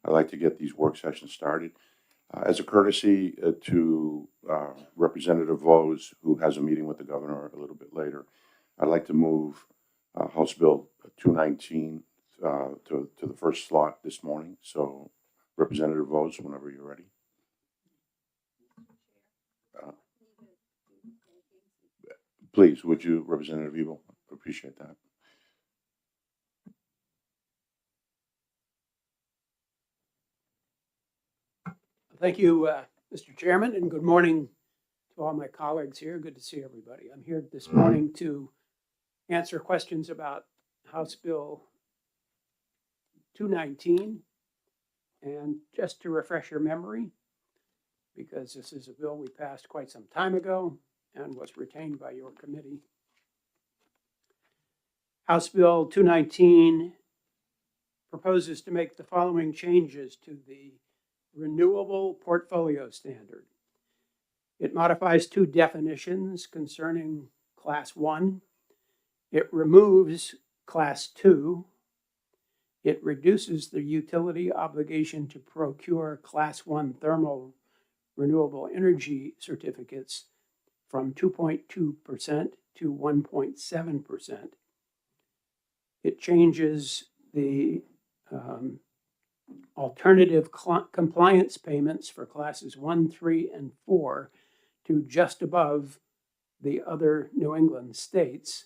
I'd like to get these work sessions started. As a courtesy to Representative Vose, who has a meeting with the governor a little bit later, I'd like to move House Bill 219 to the first slot this morning. So, Representative Vose, whenever you're ready. Please, would you, Representative Ebel? Appreciate that. Thank you, Mr. Chairman, and good morning to all my colleagues here. Good to see everybody. I'm here this morning to answer questions about House Bill 219. And just to refresh your memory, because this is a bill we passed quite some time ago and was retained by your committee. House Bill 219 proposes to make the following changes to the Renewable Portfolio Standard. It modifies two definitions concerning Class 1. It removes Class 2. It reduces the utility obligation to procure Class 1 thermal renewable energy certificates from 2.2% to 1.7%. It changes the alternative compliance payments for classes 1, 3, and 4 to just above the other New England states.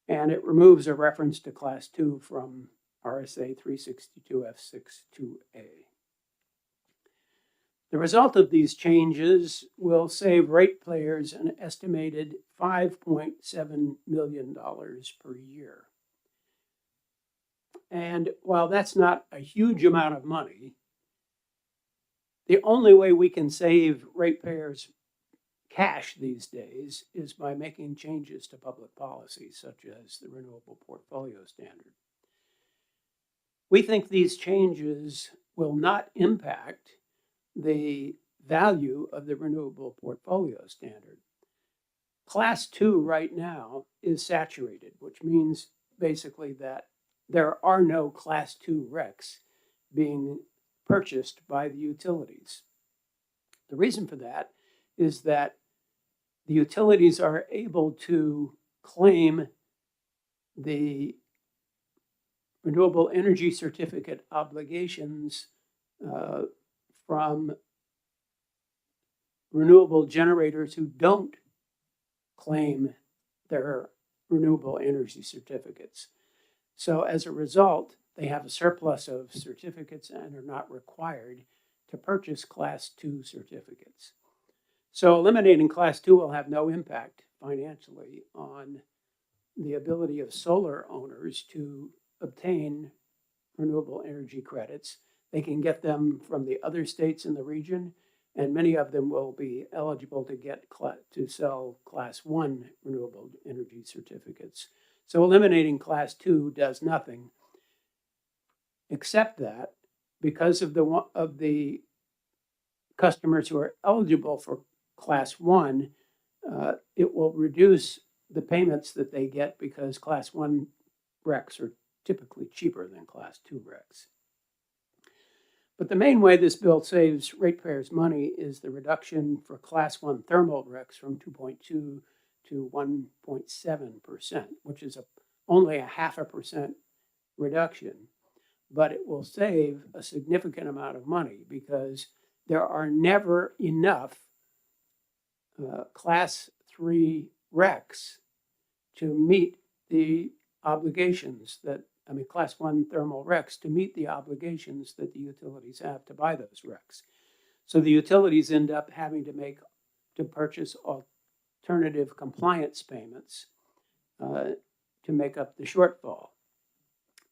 And it removes a reference to Class 2 from RSA 362 F62A. The result of these changes will save ratepayers an estimated $5.7 million per year. And while that's not a huge amount of money, the only way we can save ratepayers cash these days is by making changes to public policy, such as the Renewable Portfolio Standard. We think these changes will not impact the value of the Renewable Portfolio Standard. Class 2 right now is saturated, which means basically that there are no Class 2 RECs being purchased by the utilities. The reason for that is that the utilities are able to claim the renewable energy certificate obligations from renewable generators who don't claim their renewable energy certificates. So as a result, they have a surplus of certificates and are not required to purchase Class 2 certificates. So eliminating Class 2 will have no impact financially on the ability of solar owners to obtain renewable energy credits. They can get them from the other states in the region, and many of them will be eligible to sell Class 1 renewable energy certificates. So eliminating Class 2 does nothing, except that because of the customers who are eligible for Class 1, it will reduce the payments that they get because Class 1 RECs are typically cheaper than Class 2 RECs. But the main way this bill saves ratepayers money is the reduction for Class 1 thermal RECs from 2.2 to 1.7%, which is only a 0.5% reduction. But it will save a significant amount of money because there are never enough Class 3 RECs to meet the obligations Class 1 thermal RECs to meet the obligations that the utilities have to buy those RECs. So the utilities end up having to purchase alternative compliance payments to make up the shortfall.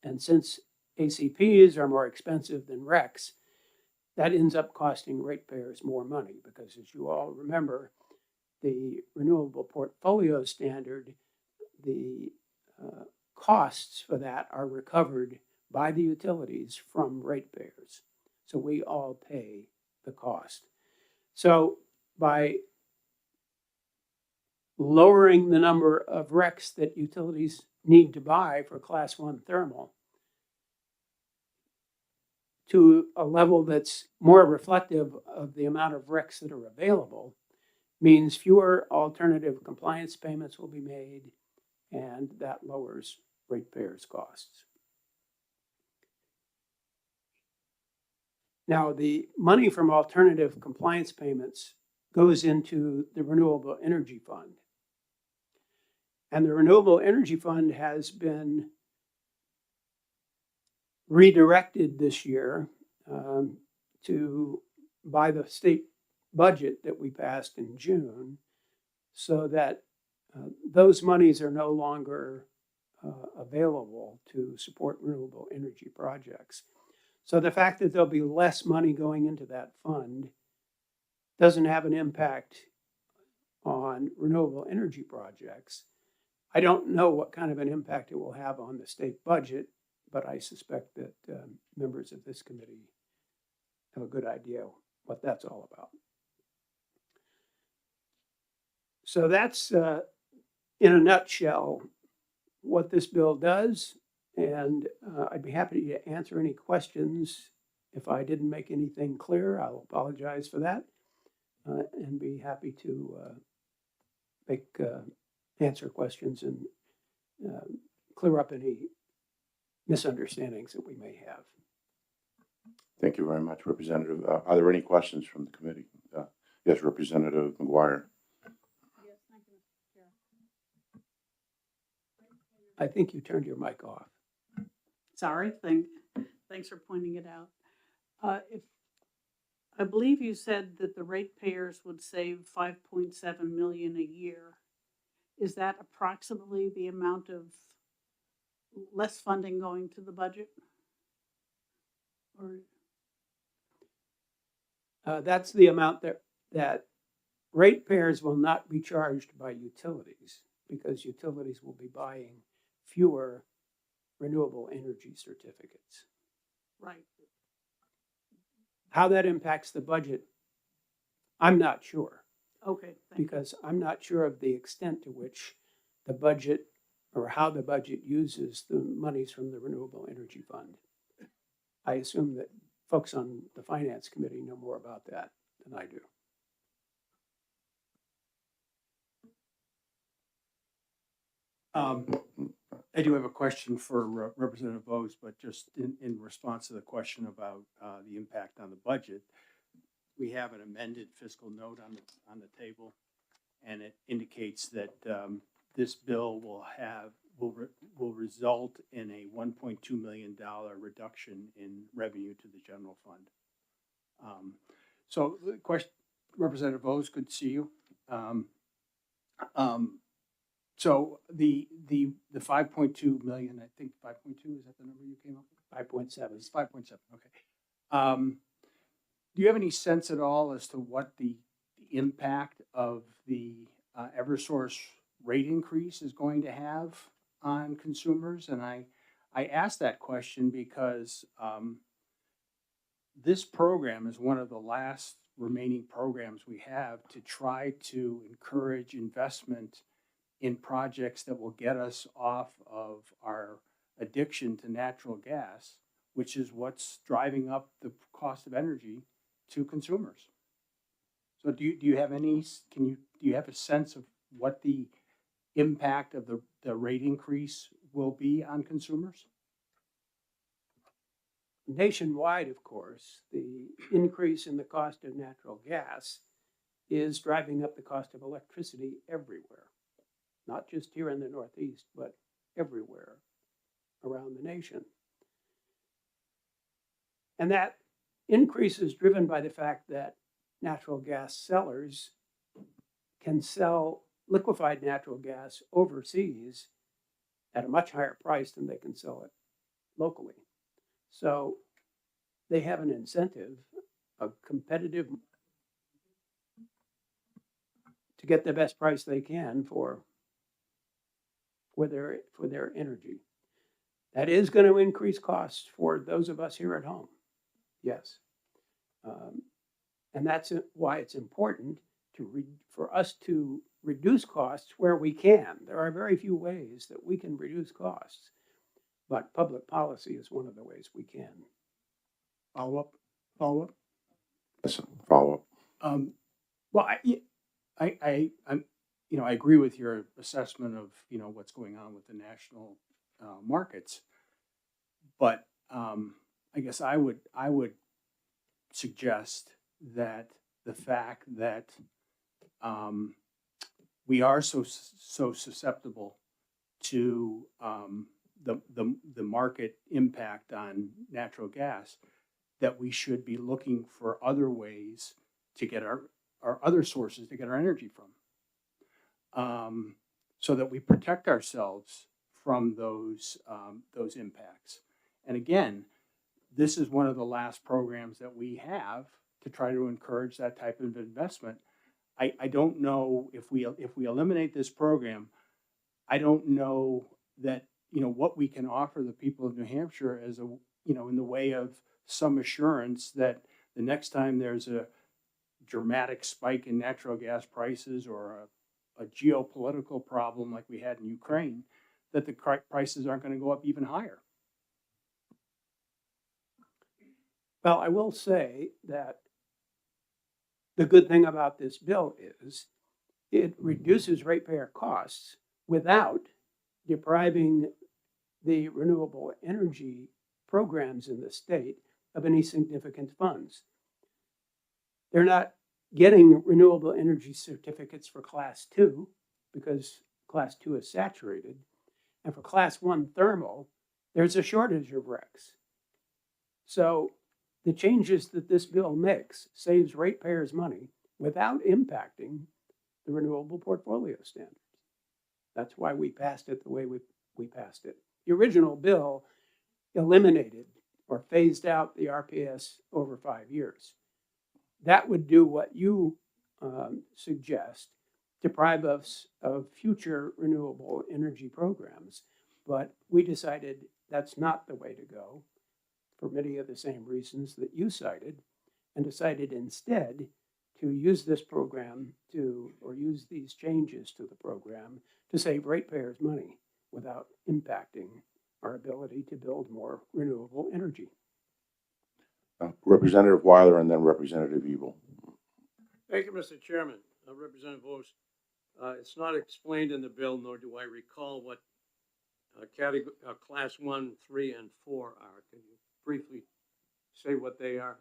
And since ACPs are more expensive than RECs, that ends up costing ratepayers more money because, as you all remember, the Renewable Portfolio Standard, the costs for that are recovered by the utilities from ratepayers. So we all pay the cost. So by lowering the number of RECs that utilities need to buy for Class 1 thermal to a level that's more reflective of the amount of RECs that are available means fewer alternative compliance payments will be made, and that lowers ratepayers' costs. Now, the money from alternative compliance payments goes into the Renewable Energy Fund. And the Renewable Energy Fund has been redirected this year by the state budget that we passed in June, so that those monies are no longer available to support renewable energy projects. So the fact that there'll be less money going into that fund doesn't have an impact on renewable energy projects. I don't know what kind of an impact it will have on the state budget, but I suspect that members of this committee have a good idea what that's all about. So that's, in a nutshell, what this bill does. And I'd be happy to answer any questions. If I didn't make anything clear, I'll apologize for that, and be happy to answer questions and clear up any misunderstandings that we may have. Thank you very much, Representative. Are there any questions from the committee? Yes, Representative McGuire. Yes, thank you, Mr. Chair. I think you turned your mic off. Sorry, thanks for pointing it out. If I believe you said that the ratepayers would save 5.7 million a year. Is that approximately the amount of less funding going to the budget? Or That's the amount that ratepayers will not be charged by utilities, because utilities will be buying fewer renewable energy certificates. right? How that impacts the budget, I'm not sure, Okay, thank you. because I'm not sure of the extent to which the budget, or how the budget uses the monies from the Renewable Energy Fund. I assume that folks on the Finance Committee know more about that than I do. I do have a question for Representative Bose, but just in response to the question about the impact on the budget, we have an amended fiscal note on the table, and it indicates that this bill will result in a $1.2 million reduction in revenue to the general fund. So the question, Representative Bose, good to see you. So the 5.2 million, I think 5.2, is that the number you came up with? 5.7. It's 5.7, okay. Do you have any sense at all as to what the impact of the Eversource rate increase is going to have on consumers? And I ask that question because this program is one of the last remaining programs we have to try to encourage investment in projects that will get us off of our addiction to natural gas, which is what's driving up the cost of energy to consumers. So do you have any, do you have a sense of what the impact of the rate increase will be on consumers? Nationwide, of course, the increase in the cost of natural gas is driving up the cost of electricity everywhere. Not just here in the Northeast, but everywhere around the nation. And that increase is driven by the fact that natural gas sellers can sell liquefied natural gas overseas at a much higher price than they can sell it locally. So they have an incentive, a competitive, to get the best price they can for their energy. That is going to increase costs for those of us here at home. Yes. And that's why it's important for us to reduce costs where we can. There are very few ways that we can reduce costs, but public policy is one of the ways we can. Follow up? Listen, follow up. Well, I'm, I agree with your assessment of, what's going on with the national markets. But I guess I would suggest that the fact that we are so susceptible to the market impact on natural gas, that we should be looking for other ways to get our other sources to get our energy from, so that we protect ourselves from those impacts. And again, this is one of the last programs that we have to try to encourage that type of investment. I don't know if we eliminate this program, I don't know that, what we can offer the people of New Hampshire as in the way of some assurance that the next time there's a dramatic spike in natural gas prices or a geopolitical problem like we had in Ukraine, that the prices aren't going to go up even higher. Well, I will say that the good thing about this bill is it reduces ratepayer costs without depriving the renewable energy programs in the state of any significant funds. They're not getting renewable energy certificates for class 2 because class 2 is saturated. And for class 1 thermal, there's a shortage of RECs. So the changes that this bill makes saves ratepayers money without impacting the renewable portfolio standards. That's why we passed it the way we passed it. The original bill eliminated or phased out the RPS over 5 years. That would do what you suggest, deprive us of future renewable energy programs. But we decided that's not the way to go for many of the same reasons that you cited, and decided instead to use this program or use these changes to the program to save ratepayers money without impacting our ability to build more renewable energy. Representative Weiler and then Representative Evil. Thank you, Mr. Chairman. Representative Vos, it's not explained in the bill, nor do I recall what class 1, 3, and 4 are. Can you briefly say what they are?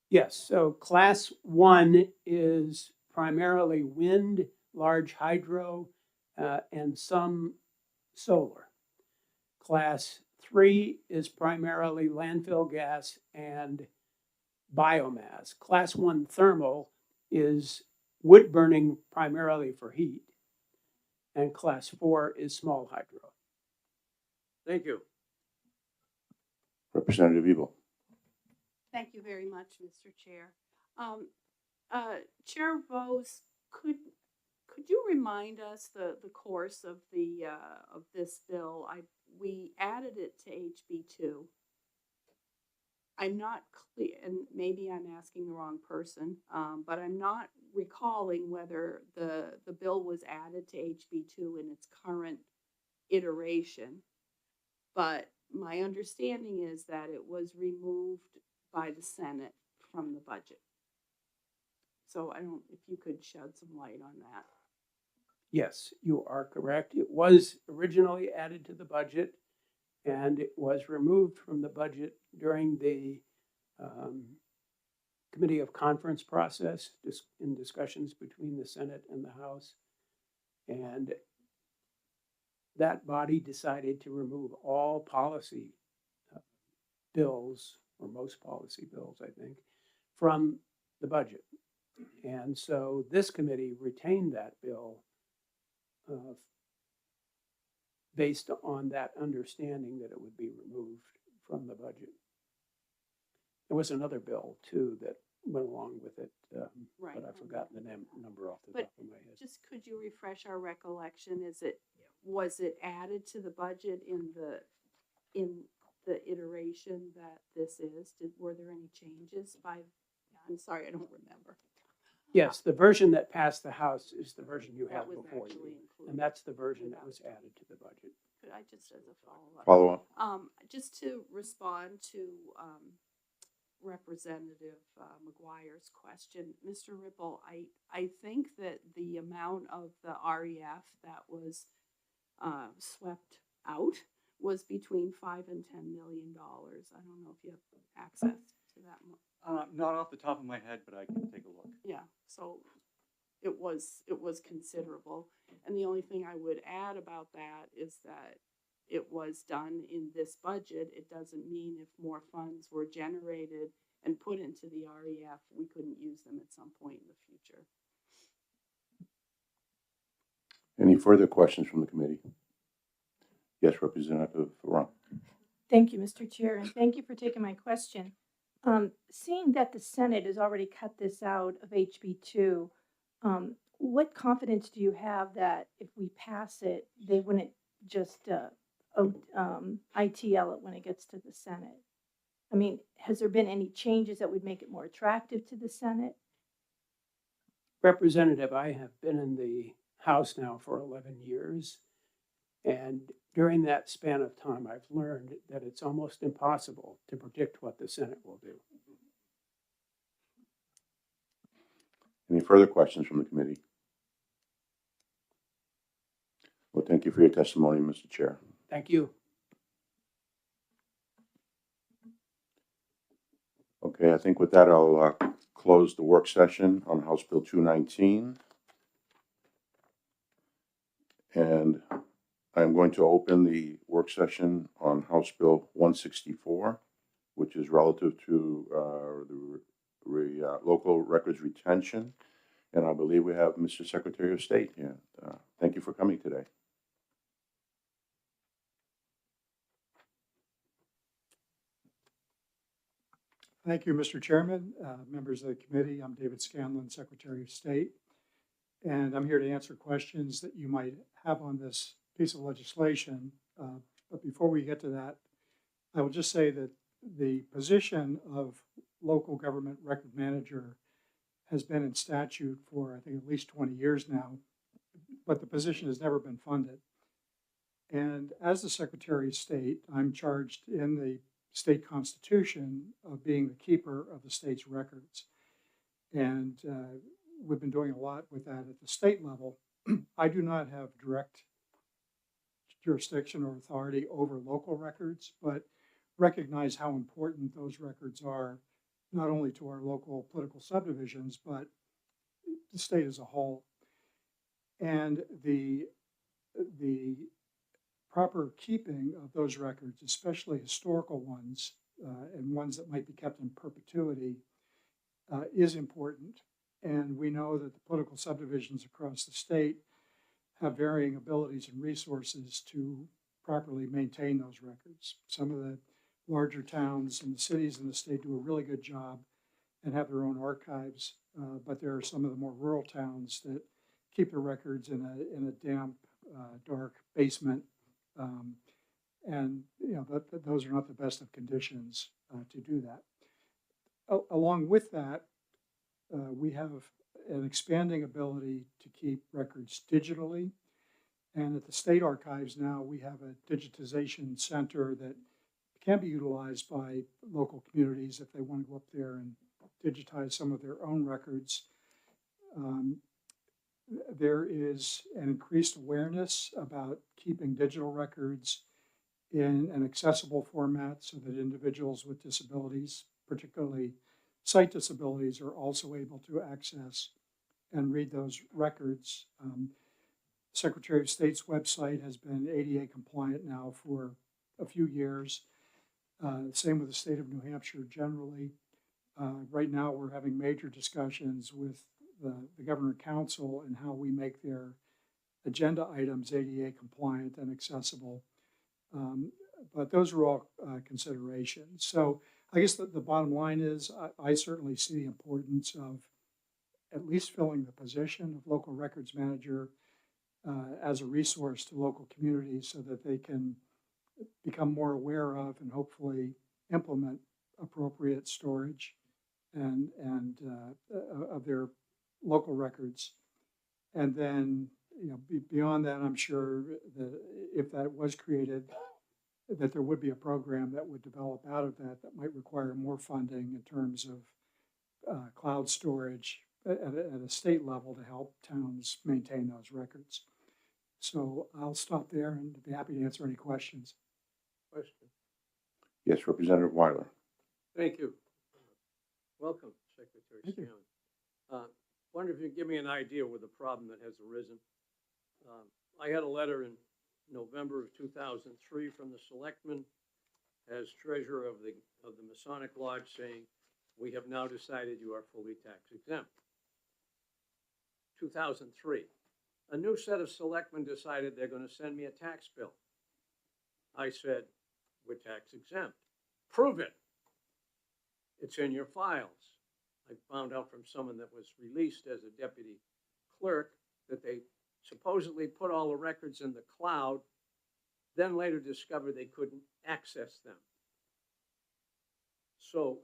Yes, so class 1 is primarily wind, large hydro, and some solar. Class 3 is primarily landfill gas and biomass. Class 1 thermal is wood burning primarily for heat. And class 4 is small hydro. Thank you. Representative Evil. Thank you very much, Mr. Chair. Chair Vos, could you remind us the course of of this bill? We added it to HB2. I'm not clear, and maybe I'm asking the wrong person, but I'm not recalling whether the bill was added to HB2 in its current iteration. But my understanding is that it was removed by the Senate from the budget. So if you could shed some light on that. Yes, you are correct. It was originally added to the budget, and it was removed from the budget during the Committee of Conference process in discussions between the Senate and the House. And that body decided to remove all policy bills, or most policy bills, I think, from the budget. And so this committee retained that bill based on that understanding that it would be removed from the budget. There was another bill too that went along with it, Right. but I've forgotten the number off the But top of my head. just could you refresh our recollection? Was it added to the budget in the iteration that this is? Were there any changes I'm sorry, I don't remember. Yes, the version that passed the House is the version you That have was before actually you. included. And that's the version that was added to the budget. Could I just, as a follow-up? Follow up. Just to respond to Representative McGuire's question. Mr. Ripple, I think that the amount of the REF that was swept out was between $5 and $10 million. I don't know if you have access to that. Not off the top of my head, but I can take a look. Yeah, so it was considerable. And the only thing I would add about that is that it was done in this budget. It doesn't mean if more funds were generated and put into the REF, we couldn't use them at some point in the future. Any further questions from the committee? Yes, Representative Ron. Thank you, Mr. Chair, and thank you for taking my question. Seeing that the Senate has already cut this out of HB2, what confidence do you have that if we pass it, they wouldn't just ITL it when it gets to the Senate? I mean, has there been any changes that would make it more attractive to the Senate? Representative, I have been in the House now for 11 years. And during that span of time, I've learned that it's almost impossible to predict what the Senate will do. Any further questions from the committee? Well, thank you for your testimony, Mr. Chair. Thank you. Okay, I think with that, I'll close the work session on House Bill 219. And I'm going to open the work session on House Bill 164, which is relative to the local records retention. And I believe we have Mr. Secretary of State here. Thank you for coming today. Thank you, Mr. Chairman, members of the committee. I'm David Scanlon, Secretary of State, and I'm here to answer questions that you might have on this piece of legislation. But before we get to that, I will just say that the position of local government record manager has been in statute for, I think, at least 20 years now, but the position has never been funded. And as the Secretary of State, I'm charged in the state constitution of being the keeper of the state's records. And we've been doing a lot with that at the state level. I do not have direct jurisdiction or authority over local records, but recognize how important those records are, not only to our local political subdivisions, but the state as a whole. And the proper keeping of those records, especially historical ones and ones that might be kept in perpetuity, is important. And we know that the political subdivisions across the state have varying abilities and resources to properly maintain those records. Some of the larger towns and the cities in the state do a really good job and have their own archives, but there are some of the more rural towns that keep their records in a damp, dark basement. And you know those are not the best of conditions to do that. Along with that, we have an expanding ability to keep records digitally. And at the state archives now, we have a digitization center that can be utilized by local communities if they want to go up there and digitize some of their own records. There is an increased awareness about keeping digital records in an accessible format so that individuals with disabilities, particularly sight disabilities, are also able to access and read those records. Secretary of State's website has been ADA compliant now for a few years. Same with the state of New Hampshire generally. Right now we're having major discussions with the Governor Council and how we make their agenda items ADA compliant and accessible. But those are all considerations. So I guess the bottom line is I certainly see the importance of at least filling the position of local records manager as a resource to local communities so that they can become more aware of and hopefully implement appropriate storage and of their local records. And then, you know, beyond that, I'm sure that if that was created, that there would be a program that would develop out of that that might require more funding in terms of cloud storage at a state level to help towns maintain those records. So I'll stop there and be happy to answer any questions. Question. Yes, Representative Weiler. Thank you. Welcome, Secretary Thank you. Scanlon. Wonder if you can give me an idea with the problem that has arisen. I had a letter in November of 2003 from the selectman as treasurer of the Masonic Lodge saying, we have now decided you are fully tax exempt. 2003. A new set of selectmen decided they're going to send me a tax bill. I said, we're tax exempt. Prove it. It's in your files. I found out from someone that was released as a deputy clerk that they supposedly put all the records in the cloud, then later discovered they couldn't access them. So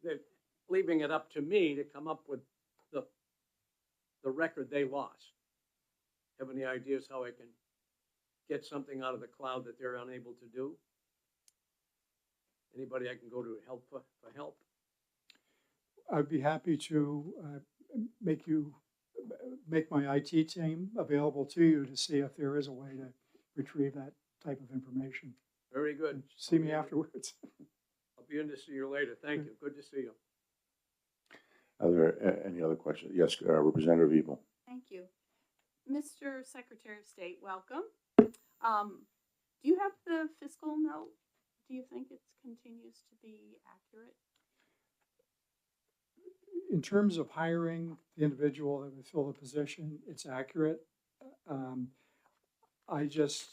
they're leaving it up to me to come up with the record they lost. Have any ideas how I can get something out of the cloud that they're unable to do? Anybody I can go to help for help? I'd be happy to make my IT team available to you to see if there is a way to retrieve that type of information. Very good. See me afterwards. I'll be in to see you later. Thank you. Good to see you. Are there any other questions? Yes, Representative Evil. Thank you. Mr. Secretary of State, welcome. Do you have the fiscal note? Do you think it continues to be accurate? In terms of hiring the individual that would fill the position, it's accurate. I just,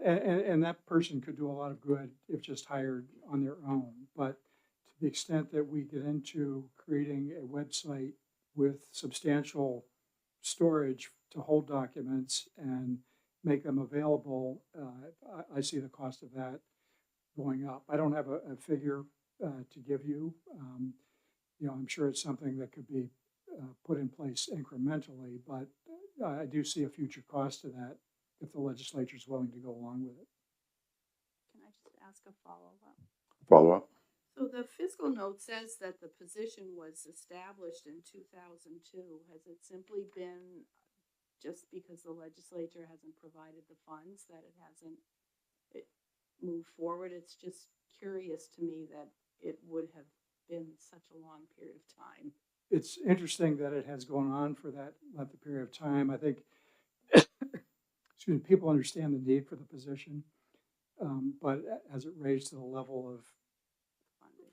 and that person could do a lot of good if just hired on their own. But to the extent that we get into creating a website with substantial storage to hold documents and make them available, I see the cost of that going up. I don't have a figure to give you. I'm sure it's something that could be put in place incrementally, but I do see a future cost to that if the legislature is willing to go along with it. Can I just ask a follow-up? Follow-up? So the fiscal note says that the position was established in 2002. Has it simply been just because the legislature hasn't provided the funds that it hasn't moved forward? It's just curious to me that it would have been such a long period of time. It's interesting that it has gone on for that length of period of time. I think excuse me, people understand the need for the position, but has it raised to the level of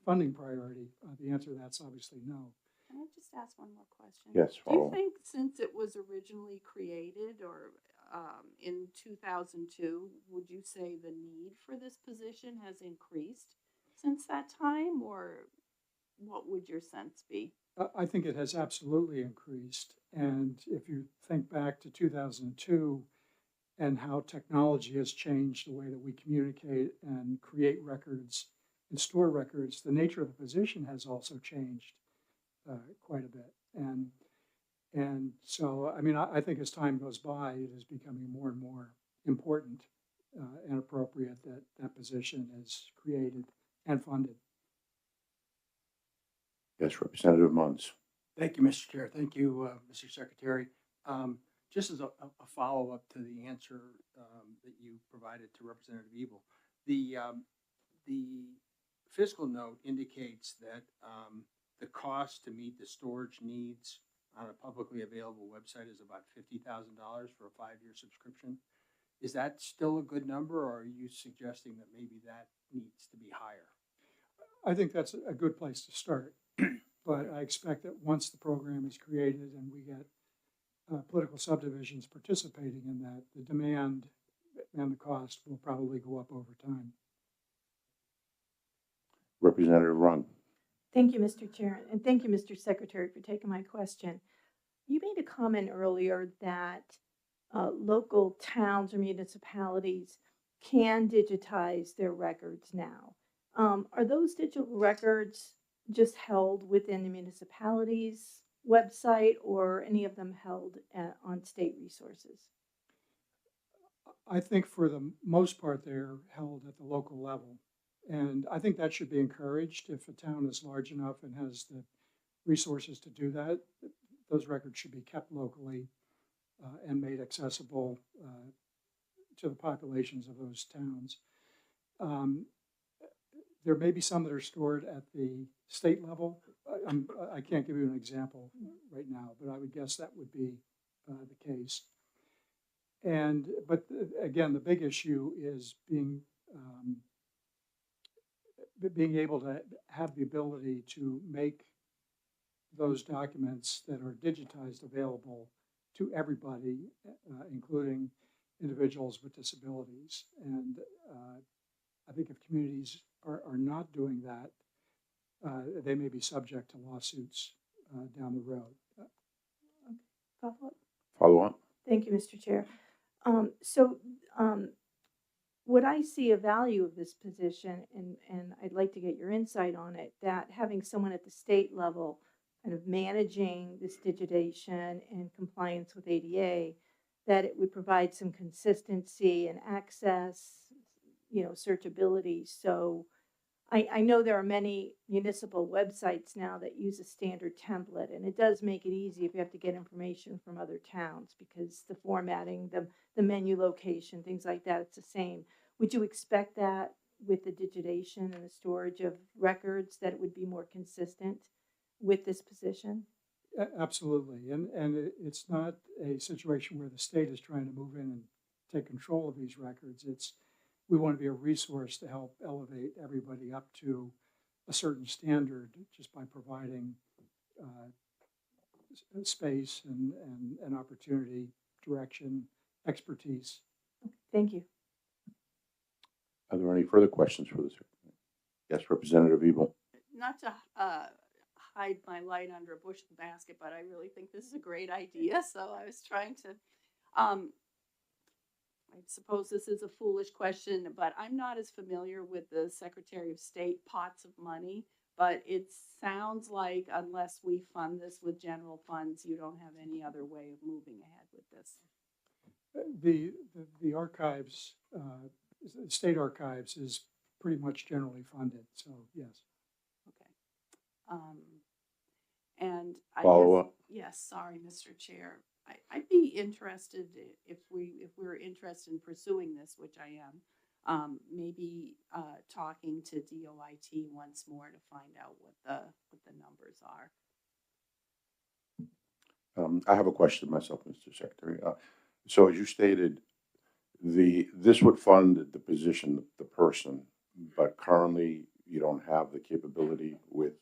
funding priority? The answer to that's obviously no. Can I just ask one more question? Yes, Do you follow. think since it was originally created or in 2002, would you say the need for this position has increased since that time, or what would your sense be? I think it has absolutely increased. And if you think back to 2002 and how technology has changed the way that we communicate and create records and store records, the nature of the position has also changed quite a bit. And so, I mean, I think as time goes by, it is becoming more and more important and appropriate that that position is created and funded. Yes, Representative Munns. Thank you, Mr. Chair. Thank you, Mr. Secretary. Just as a follow-up to the answer that you provided to Representative Evil, the fiscal note indicates that the cost to meet the storage needs on a publicly available website is about $50,000 for a 5-year subscription. Is that still a good number, or are you suggesting that maybe that needs to be higher? I think that's a good place to start. But I expect that once the program is created and we get political subdivisions participating in that, the demand and the cost will probably go up over time. Representative Rung. Thank you, Mr. Chair, and thank you, Mr. Secretary, for taking my question. You made a comment earlier that local towns or municipalities can digitize their records now. Are those digital records just held within the municipality's website, or any of them held on state resources? I think for the most part, they're held at the local level. And I think that should be encouraged. If a town is large enough and has the resources to do that, those records should be kept locally and made accessible to the populations of those towns. There may be some that are stored at the state level. I can't give you an example right now, but I would guess that would be the case. But again, the big issue is being able to have the ability to make those documents that are digitized available to everybody, including individuals with disabilities. And I think if communities are not doing that, they may be subject to lawsuits down the road. Follow-up? Follow up? Thank you, Mr. Chair. So would I see a value of this position, and I'd like to get your insight on it, that having someone at the state level kind of managing this digitization and compliance with ADA, that it would provide some consistency and access, searchability. So I know there are many municipal websites now that use a standard template, and it does make it easy if you have to get information from other towns because the formatting, the menu location, things like that, it's the same. Would you expect that with the digitization and the storage of records that it would be more consistent with this position? Absolutely. And it's not a situation where the state is trying to move in and take control of these records. We want to be a resource to help elevate everybody up to a certain standard just by providing space and opportunity, direction, expertise. Thank you. Are there any further questions for this? Yes, Representative Ebel. Not to hide my light under a bushel basket, but I really think this is a great idea. So I was trying to, I suppose this is a foolish question, but I'm not as familiar with the Secretary of State pots of money. But it sounds like unless we fund this with general funds, you don't have any other way of moving ahead with this. The archives, state archives is pretty much generally funded. So yes. Okay. And I Follow guess, up? yes, sorry, Mr. Chair. I'd be interested if we're interested in pursuing this, which I am, maybe talking to DOIT once more to find out what the numbers are. I have a question myself, Mr. Secretary. So as you stated, this would fund the position, the person, but currently you don't have the capability with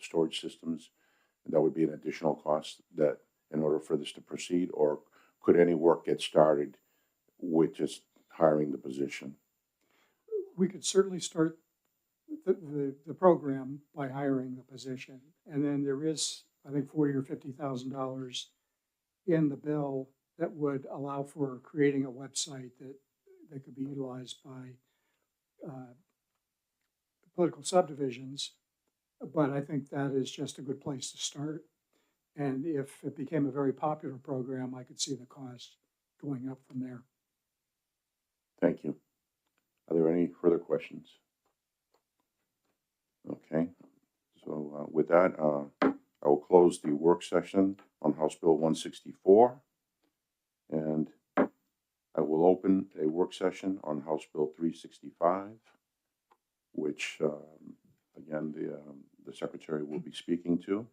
storage systems. That would be an additional cost that in order for this to proceed, or could any work get started with just hiring the position? We could certainly start the program by hiring the position. And then there is, I think, $40,000 or $50,000 in the bill that would allow for creating a website that could be utilized by political subdivisions. But I think that is just a good place to start. And if it became a very popular program, I could see the cost going up from there. Thank you. Are there any further questions? Okay. So with that, I will close the work session on House Bill 164. And I will open a work session on House Bill 365, which, again, the Secretary will be speaking to.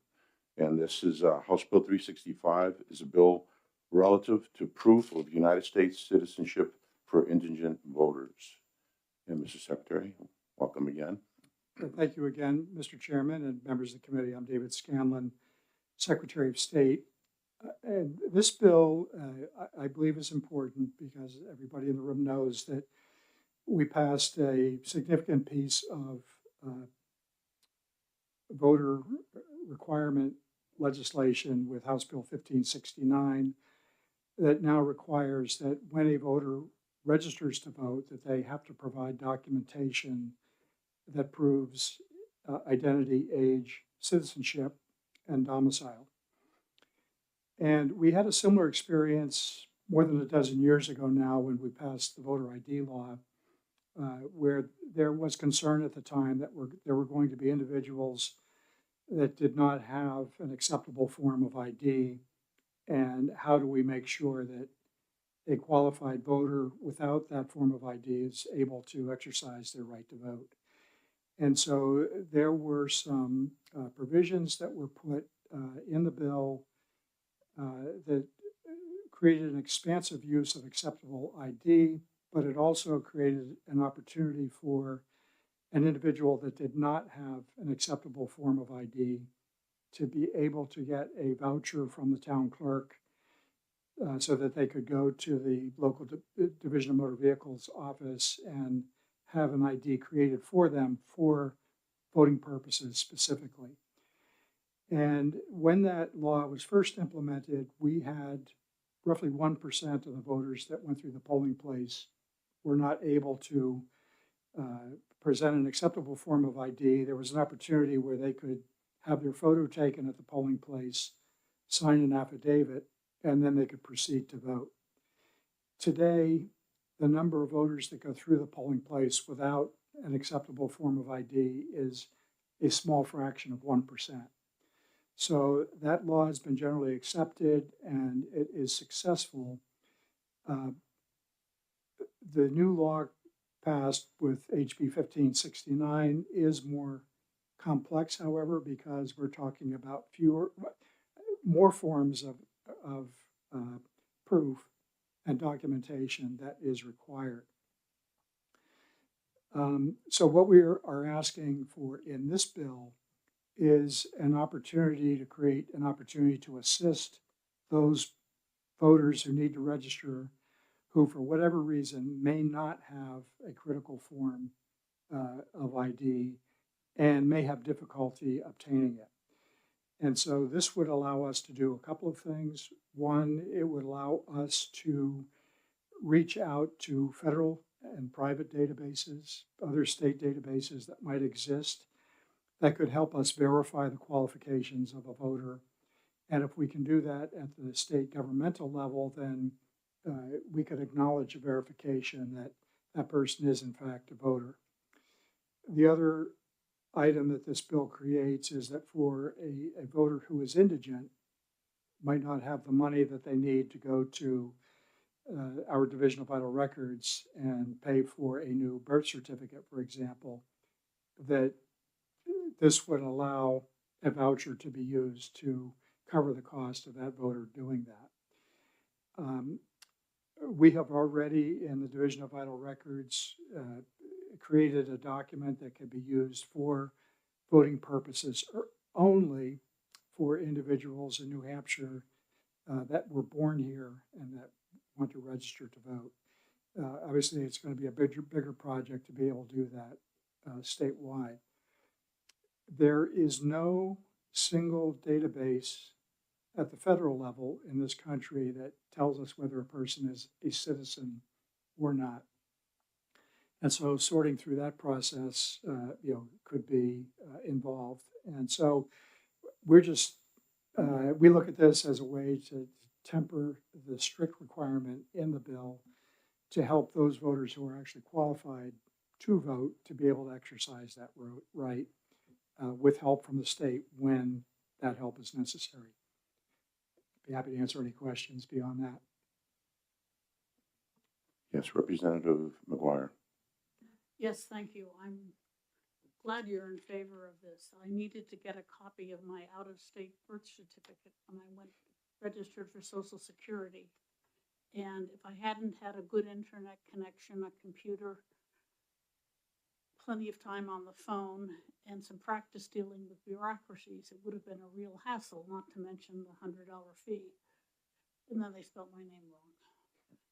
And this is House Bill 365 is a bill relative to proof of United States citizenship for indigent voters. And Mr. Secretary, welcome again. Thank you again, Mr. Chairman and members of the committee. I'm David Scanlon, Secretary of State. And this bill, I believe, is important because everybody in the room knows that we passed a significant piece of voter requirement legislation with House Bill 1569 that now requires that when a voter registers to vote, that they have to provide documentation that proves identity, age, citizenship, and domicile. And we had a similar experience more than a dozen years ago now when we passed the voter ID law, where there was concern at the time that there were going to be individuals that did not have an acceptable form of ID. And how do we make sure that a qualified voter without that form of ID is able to exercise their right to vote? And so there were some provisions that were put in the bill that created an expansive use of acceptable ID, but it also created an opportunity for an individual that did not have an acceptable form of ID to be able to get a voucher from the town clerk so that they could go to the local Division of Motor Vehicles office and have an ID created for them for voting purposes specifically. And when that law was first implemented, we had roughly 1% of the voters that went through the polling place were not able to present an acceptable form of ID. There was an opportunity where they could have their photo taken at the polling place, sign an affidavit, and then they could proceed to vote. Today, the number of voters that go through the polling place without an acceptable form of ID is a small fraction of 1%. So that law has been generally accepted and it is successful. The new law passed with HB 1569 is more complex, however, because we're talking about more forms of proof and documentation that is required. So what we are asking for in this bill is an opportunity to create an opportunity to assist those voters who need to register who, for whatever reason, may not have a critical form of ID and may have difficulty obtaining it. And so this would allow us to do a couple of things. One, it would allow us to reach out to federal and private databases, other state databases that might exist that could help us verify the qualifications of a voter. And if we can do that at the state governmental level, then we could acknowledge a verification that that person is in fact a voter. The other item that this bill creates is that for a voter who is indigent, might not have the money that they need to go to our Division of Vital Records and pay for a new birth certificate, for example, that this would allow a voucher to be used to cover the cost of that voter doing that. We have already, in the Division of Vital Records, created a document that can be used for voting purposes only for individuals in New Hampshire that were born here and that want to register to vote. Obviously, it's going to be a bigger project to be able to do that statewide. There is no single database at the federal level in this country that tells us whether a person is a citizen or not. And so sorting through that process, could be involved. And so we're just, we look at this as a way to temper the strict requirement in the bill to help those voters who are actually qualified to vote to be able to exercise that right with help from the state when that help is necessary. Be happy to answer any questions beyond that. Yes, Representative McGuire. Yes, thank you. I'm glad you're in favor of this. I needed to get a copy of my out-of-state birth certificate when I went registered for Social Security. And if I hadn't had a good internet connection, a computer, plenty of time on the phone, and some practice dealing with bureaucracies, it would have been a real hassle, not to mention the $100 fee. And then they spelled my name wrong.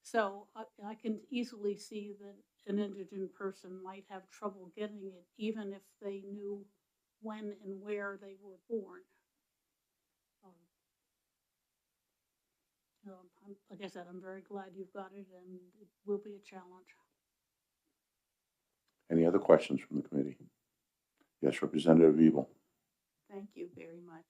So I can easily see that an indigent person might have trouble getting it, even if they knew when and where they were born. Like I said, I'm very glad you've got it, and it will be a challenge. Any other questions from the committee? Yes, Representative Evil. Thank you very much.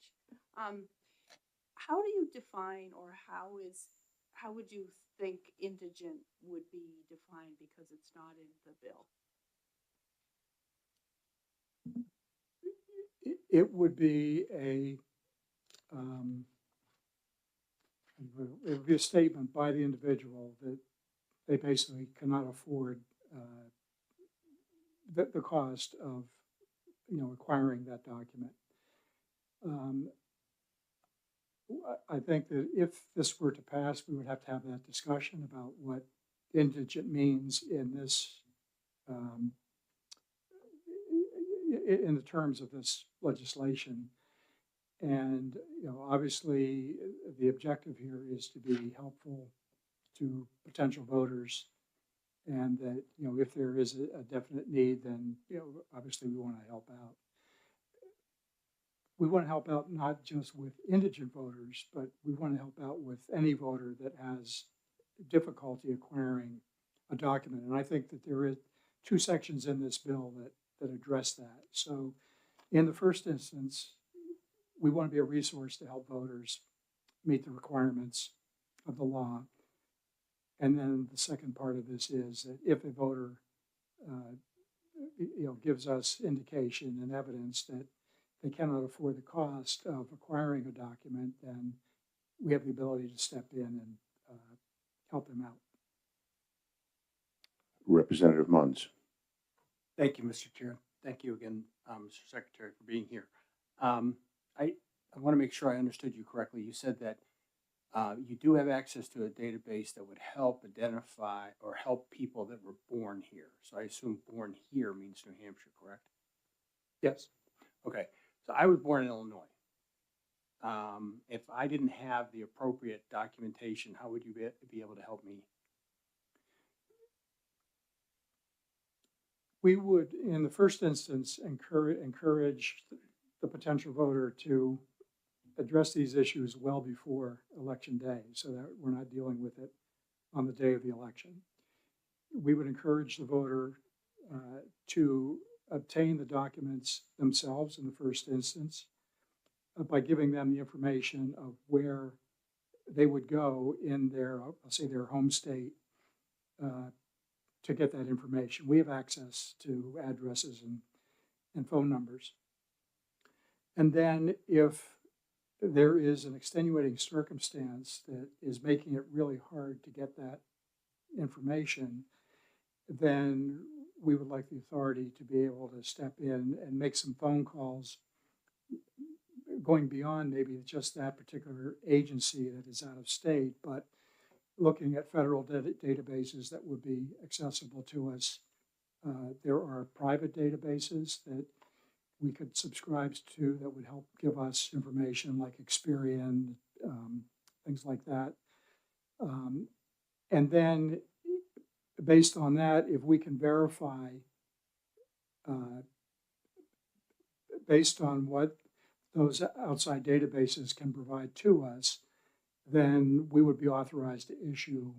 How do you define, or how is how would you think indigent would be defined because it's not in the bill? It would be it would be a statement by the individual that they basically cannot afford the cost of, acquiring that document. I think that if this were to pass, we would have to have that discussion about what indigent means in this, in the terms of this legislation. And, obviously the objective here is to be helpful to potential voters. And that, if there is a definite need, then, obviously we want to help out. We want to help out not just with indigent voters, but we want to help out with any voter that has difficulty acquiring a document. And I think that there is 2 sections in this bill that address that. So in the first instance, we want to be a resource to help voters meet the requirements of the law. And then the second part of this is that if a voter, gives us indication and evidence that they cannot afford the cost of acquiring a document, then we have the ability to step in and help them out. Representative Munns. Thank you, Mr. Chair. Thank you again, Mr. Secretary, for being here. I want to make sure I understood you correctly. You said that you do have access to a database that would help identify or help people that were born here. So I assume born here means New Hampshire, correct? Yes. Okay. So I was born in Illinois. If I didn't have the appropriate documentation, how would you be able to help me? We would, in the first instance, encourage the potential voter to address these issues well before Election Day so that we're not dealing with it on the day of the election. We would encourage the voter to obtain the documents themselves in the first instance by giving them the information of where they would go in their, I'll say their home state, to get that information. We have access to addresses and phone numbers. And then if there is an extenuating circumstance that is making it really hard to get that information, then we would like the authority to be able to step in and make some phone calls going beyond maybe just that particular agency that is out of state, but looking at federal databases that would be accessible to us. There are private databases that we could subscribe to that would help give us information like Experian, things like that. And then based on that, if we can verify based on what those outside databases can provide to us, then we would be authorized to issue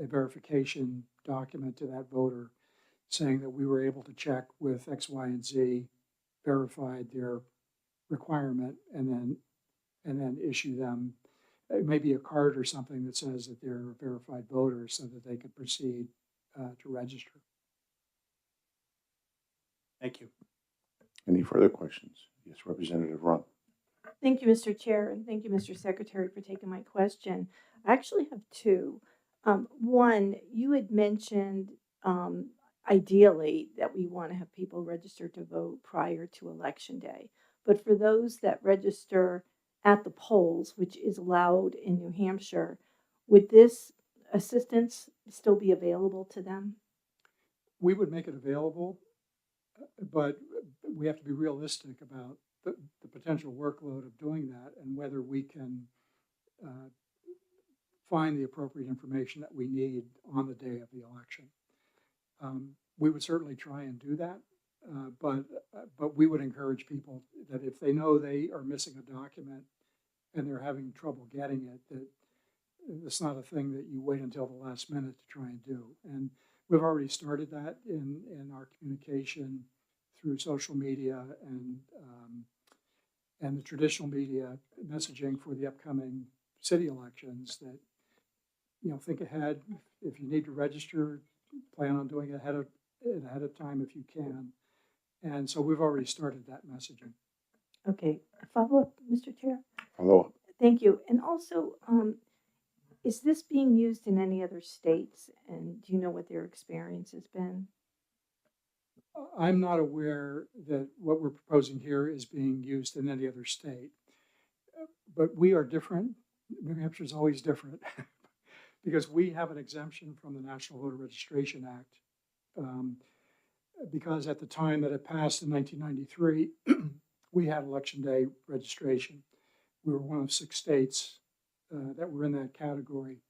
a verification document to that voter saying that we were able to check with X, Y, and Z, verified their requirement, and then issue them maybe a card or something that says that they're a verified voter so that they could proceed to register. Thank you. Any further questions? Yes, Representative Run. Thank you, Mr. Chair, and thank you, Mr. Secretary, for taking my question. I actually have 2. One, you had mentioned ideally that we want to have people register to vote prior to Election Day. But for those that register at the polls, which is allowed in New Hampshire, would this assistance still be available to them? We would make it available, but we have to be realistic about the potential workload of doing that and whether we can find the appropriate information that we need on the day of the election. We would certainly try and do that, but we would encourage people that if they know they are missing a document and they're having trouble getting it, that it's not a thing that you wait until the last minute to try and do. And we've already started that in our communication through social media and the traditional media messaging for the upcoming city elections, that think ahead. If you need to register, plan on doing it ahead of time if you can. And so we've already started that messaging. Okay, a follow-up, Mr. Chair? Follow-up. Thank you. And also, is this being used in any other states? And do you know what their experience has been? I'm not aware that what we're proposing here is being used in any other state. But we are different. New Hampshire is always different because we have an exemption from the National Voter Registration Act. Because at the time that it passed in 1993, we had Election Day registration. We were one of 6 states that were in that category.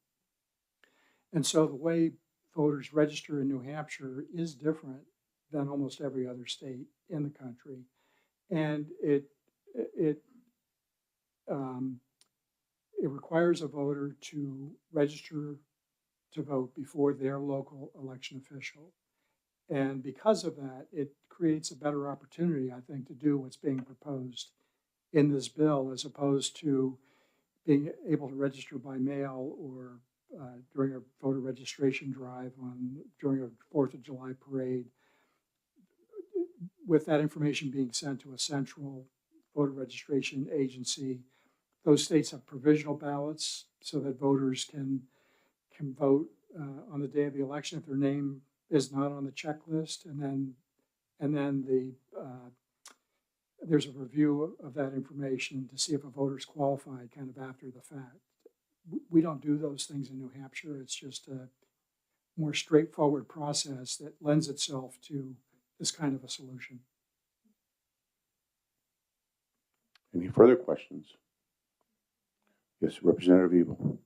And so the way voters register in New Hampshire is different than almost every other state in the country. And it requires a voter to register to vote before their local election official. And because of that, it creates a better opportunity, I think, to do what's being proposed in this bill, as opposed to being able to register by mail or during a voter registration drive during a 4th of July parade, with that information being sent to a central voter registration agency. Those states have provisional ballots so that voters can vote on the day of the election if their name is not on the checklist, and then there's a review of that information to see if a voter's qualified kind of after the fact. We don't do those things in New Hampshire. It's just a more straightforward process that lends itself to this kind of a solution. Any further questions? Yes, Representative Evil.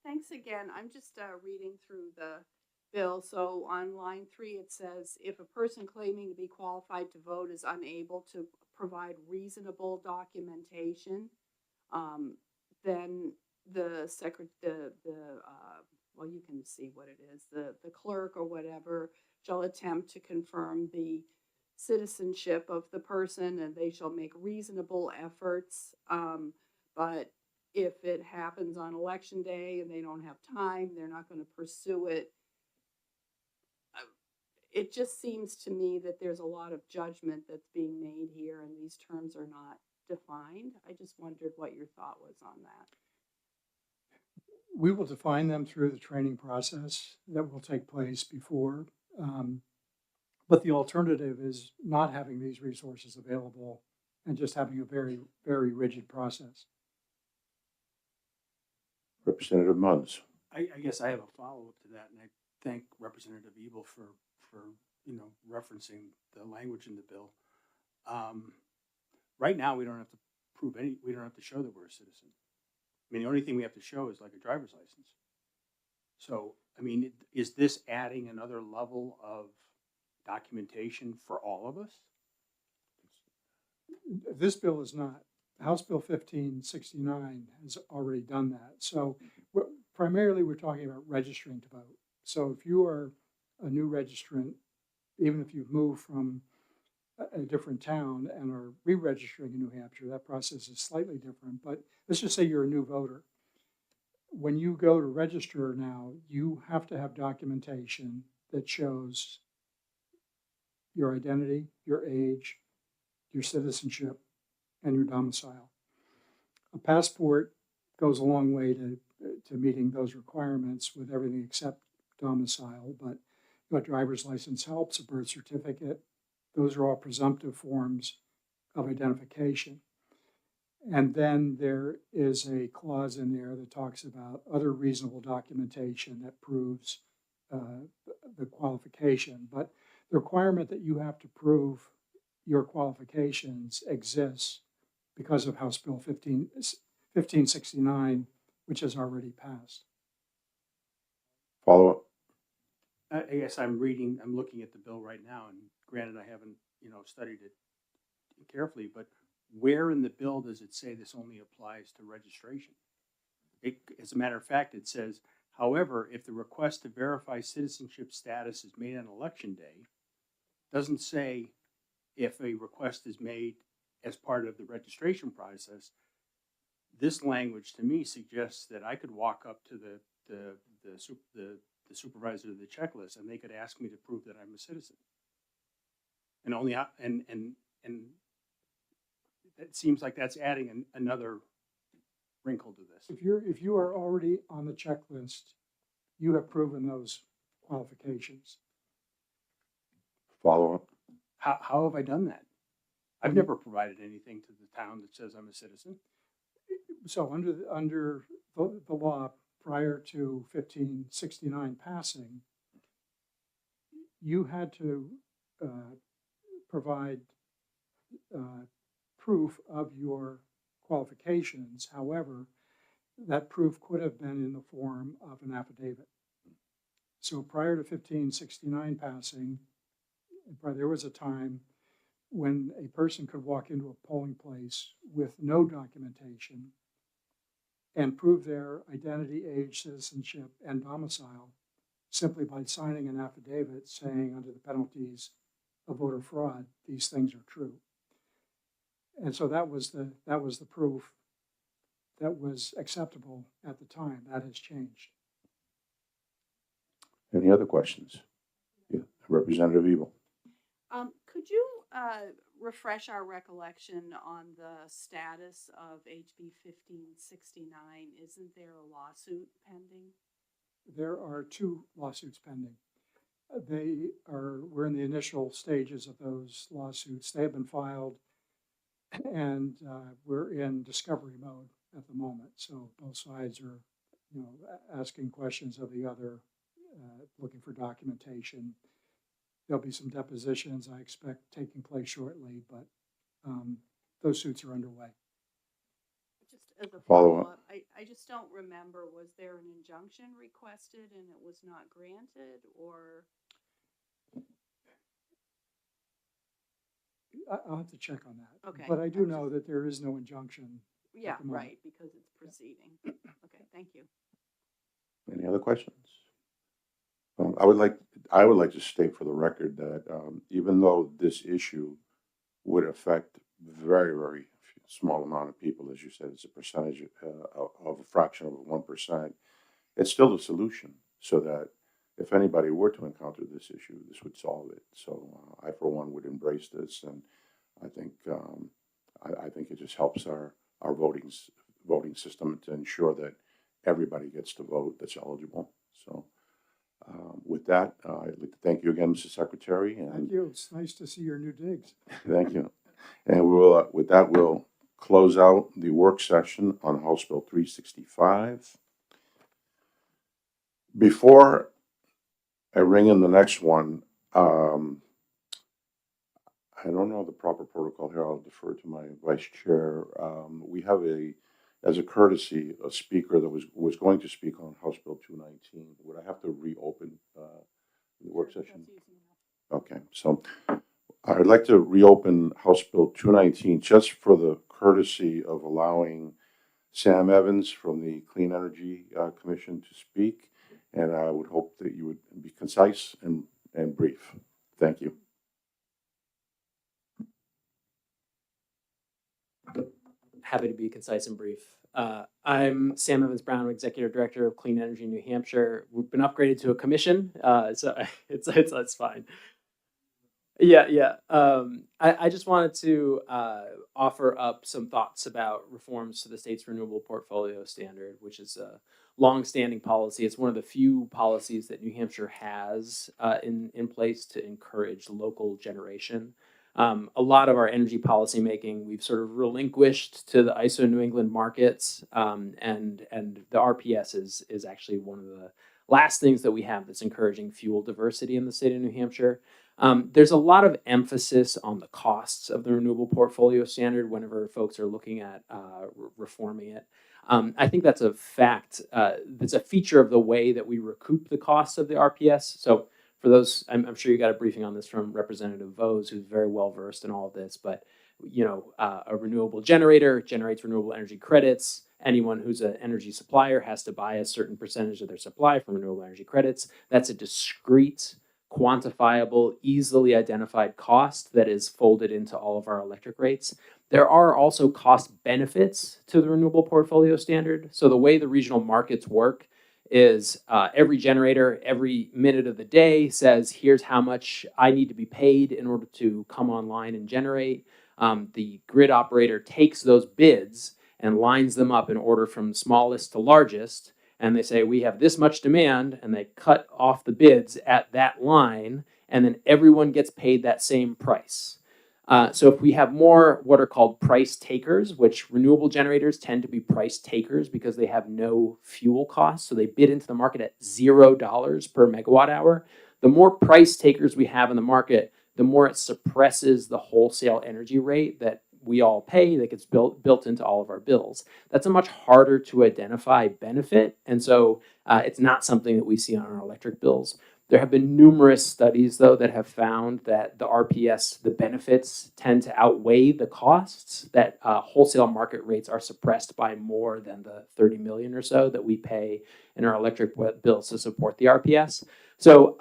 Thanks again. I'm just reading through the bill. So on line 3, it says, if a person claiming to be qualified to vote is unable to provide reasonable documentation, then well, you can see what it is. The clerk or whatever shall attempt to confirm the citizenship of the person, and they shall make reasonable efforts. But if it happens on election day and they don't have time, they're not going to pursue it. It just seems to me that there's a lot of judgment that's being made here, and these terms are not defined. I just wondered what your thought was on that. We will define them through the training process that will take place before. But the alternative is not having these resources available and just having a very, very rigid process. Representative Munns. I guess I have a follow-up to that, and I thank Representative Ebel for referencing the language in the bill. Right now, we don't have to we don't have to show that we're a citizen. I mean, the only thing we have to show is like a driver's license. So, I mean, is this adding another level of documentation for all of us? This bill is not. House Bill 1569 has already done that. So primarily we're talking about registering to vote. So if you are a new registrant, even if you've moved from a different town and are re-registering in New Hampshire, that process is slightly different. But let's just say you're a new voter. When you go to register now, you have to have documentation that shows your identity, your age, your citizenship, and your domicile. A passport goes a long way to meeting those requirements with everything except domicile, but a driver's license helps, a birth certificate. Those are all presumptive forms of identification. And then there is a clause in there that talks about other reasonable documentation that proves the qualification. But the requirement that you have to prove your qualifications exists because of House Bill 1569, which has already passed. Follow-up. I guess I'm looking at the bill right now, and granted, I haven't, studied it carefully, but where in the bill does it say this only applies to registration? As a matter of fact, it says, however, if the request to verify citizenship status is made on election day, doesn't say if a request is made as part of the registration process. This language to me suggests that I could walk up to the the supervisor of the checklist, and they could ask me to prove that I'm a citizen. And only, and it seems like that's adding another wrinkle to this. If you are already on the checklist, you have proven those qualifications. Follow up? How have I done that? I've never provided anything to the town that says I'm a citizen. So under the law prior to 1569 passing, you had to provide proof of your qualifications. However, that proof could have been in the form of an affidavit. So prior to 1569 passing, there was a time when a person could walk into a polling place with no documentation and prove their identity, age, citizenship, and domicile simply by signing an affidavit saying under the penalties of voter fraud, these things are true. And so that was the proof that was acceptable at the time. That has changed. Any other questions? Yeah, Representative Evil. Could you refresh our recollection on the status of HB 1569? Isn't there a lawsuit pending? There are 2 lawsuits pending. We're in the initial stages of those lawsuits. They have been filed, and we're in discovery mode at the moment. So both sides are, asking questions of the other, looking for documentation. There'll be some depositions I expect taking place shortly, but those suits are underway. Just as a Follow-up. follow-up, I just don't remember, was there an injunction requested and it was not granted, or? I'll have to check on that. Okay. But I do know that there is no injunction. Yeah, the moment. right, because it's proceeding. Okay, thank you. Any other questions? I would like to state for the record that even though this issue would affect very, very small amount of people, as you said, it's a percentage of a fraction of 1%, it's still a solution so that if anybody were to encounter this issue, this would solve it. So I, for one, would embrace this, and I think it just helps our voting system to ensure that everybody gets to vote that's eligible. So with that, I'd like to thank you again, Mr. Secretary. And Thank you. It's nice to see your new digs. thank you. And we will, with that, we'll close out the work session on House Bill 365. Before I ring in the next one, I don't know the proper protocol here. I'll defer to my vice chair. We have as a courtesy, a speaker that was going to speak on House Bill 219. Would I have to reopen the work session? Okay, so I'd like to reopen House Bill 219 just for the courtesy of allowing Sam Evans from the Clean Energy Commission to speak, and I would hope that you would be concise and brief. Thank you. Happy to be concise and brief. I'm Sam Evans Brown, Executive Director of Clean Energy New Hampshire. We've been upgraded to a commission, so it's fine. Yeah. I just wanted to offer up some thoughts about reforms to the state's renewable portfolio standard, which is a long-standing policy. It's one of the few policies that New Hampshire has in place to encourage local generation. A lot of our energy policy making we've sort of relinquished to the ISO New England markets, and the RPS is actually one of the last things that we have that's encouraging fuel diversity in the state of New Hampshire. There's a lot of emphasis on the costs of the renewable portfolio standard whenever folks are looking at reforming it. I think that's a fact. That's a feature of the way that we recoup the costs of the RPS. So for those, I'm sure you got a briefing on this from Representative Vose, who's very well versed in all of this, but a renewable generator generates renewable energy credits. Anyone who's an energy supplier has to buy a certain percentage of their supply from renewable energy credits. That's a discrete, quantifiable, easily identified cost that is folded into all of our electric rates. There are also cost benefits to the renewable portfolio standard. So the way the regional markets work is every generator, every minute of the day says, here's how much I need to be paid in order to come online and generate. The grid operator takes those bids and lines them up in order from smallest to largest. And they say, we have this much demand, and they cut off the bids at that line, and then everyone gets paid that same price. So if we have more what are called price takers, which renewable generators tend to be price takers because they have no fuel costs, so they bid into the market at $0 per megawatt hour. The more price takers we have in the market, the more it suppresses the wholesale energy rate that we all pay that gets built into all of our bills. That's a much harder to identify benefit, and so it's not something that we see on our electric bills. There have been numerous studies, though, that have found that the RPS, the benefits tend to outweigh the costs, that wholesale market rates are suppressed by more than the 30 million or so that we pay in our electric bills to support the RPS. So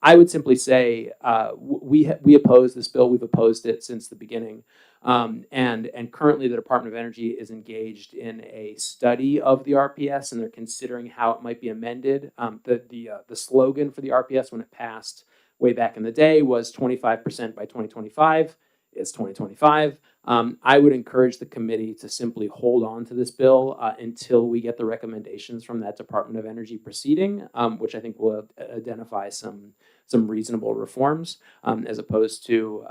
I would simply say we oppose this bill. We've opposed it since the beginning. And currently the Department of Energy is engaged in a study of the RPS, and they're considering how it might be amended. The slogan for the RPS when it passed way back in the day was 25% by 2025. It's 2025. I would encourage the committee to simply hold on to this bill until we get the recommendations from that Department of Energy proceeding, which I think will identify some reasonable reforms, as opposed to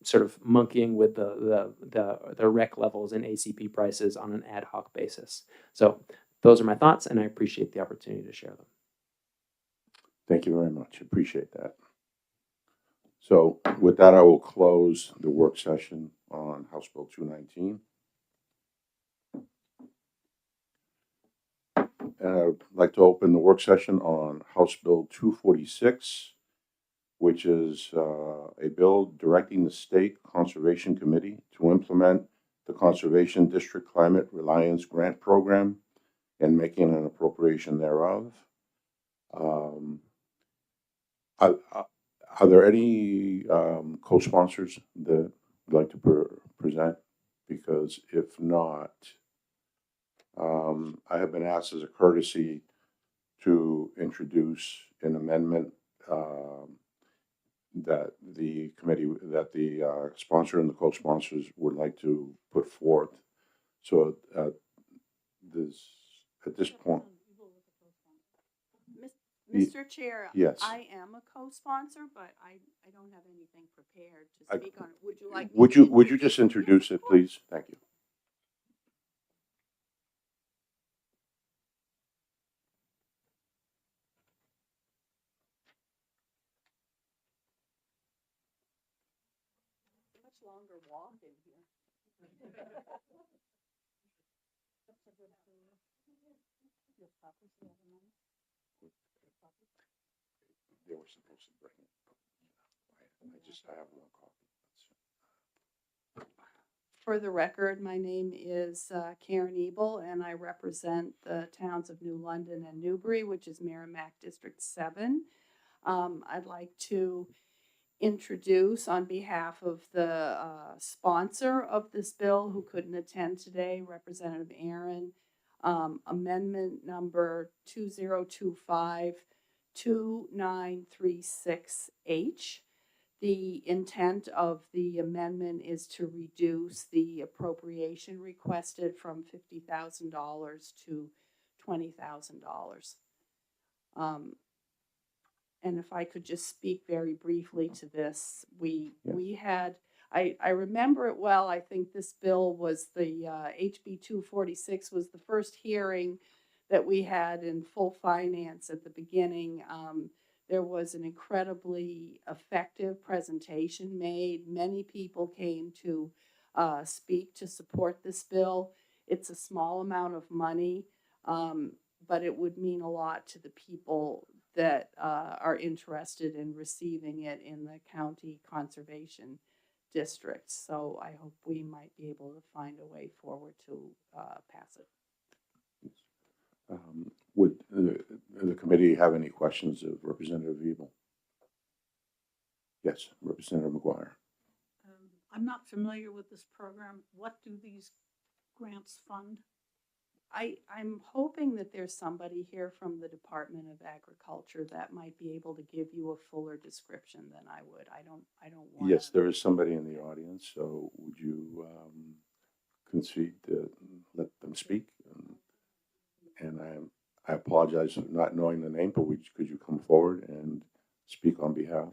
sort of monkeying with the rec levels and ACP prices on an ad hoc basis. So those are my thoughts, and I appreciate the opportunity to share them. Thank you very much. Appreciate that. So with that, I will close the work session on House Bill 219. And I'd like to open the work session on House Bill 246, which is a bill directing the State Conservation Committee to implement the Conservation District Climate Reliance Grant Program and making an appropriation thereof. Are there any co-sponsors that would like to present? Because if not, I have been asked as a courtesy to introduce an amendment that the committee, that the sponsor and the co-sponsors would like to put forth. So at this point, Mr. Chair, yes. I am a co-sponsor, but I don't have anything prepared to speak on it. Would you like? Would you just introduce it, please? Thank you. Much longer walk in here. They were supposed to bring it. I have one copy. For the record, my name is Karen Ebel, and I represent the towns of New London and Newbury, which is Merrimack District 7. I'd like to introduce on behalf of the sponsor of this bill who couldn't attend today, Representative Aaron, amendment number 2025-2936H. The intent of the amendment is to reduce the appropriation requested from $50,000 to $20,000. And if I could just speak very briefly to this, we had, I remember it well. I think this bill was the HB 246 was the first hearing that we had in full finance at the beginning. There was an incredibly effective presentation made. Many people came to speak to support this bill. It's a small amount of money, but it would mean a lot to the people that are interested in receiving it in the county conservation districts. So I hope we might be able to find a way forward to pass it. Would the committee have any questions of Representative Ebel? Yes, Representative McGuire. I'm not familiar with this program. What do these grants fund? I'm hoping that there's somebody here from the Department of Agriculture that might be able to give you a fuller description than I would. I don't want. Yes, there is somebody in the audience, so would you concede to let them speak? And I apologize for not knowing the name, but could you come forward and speak on behalf?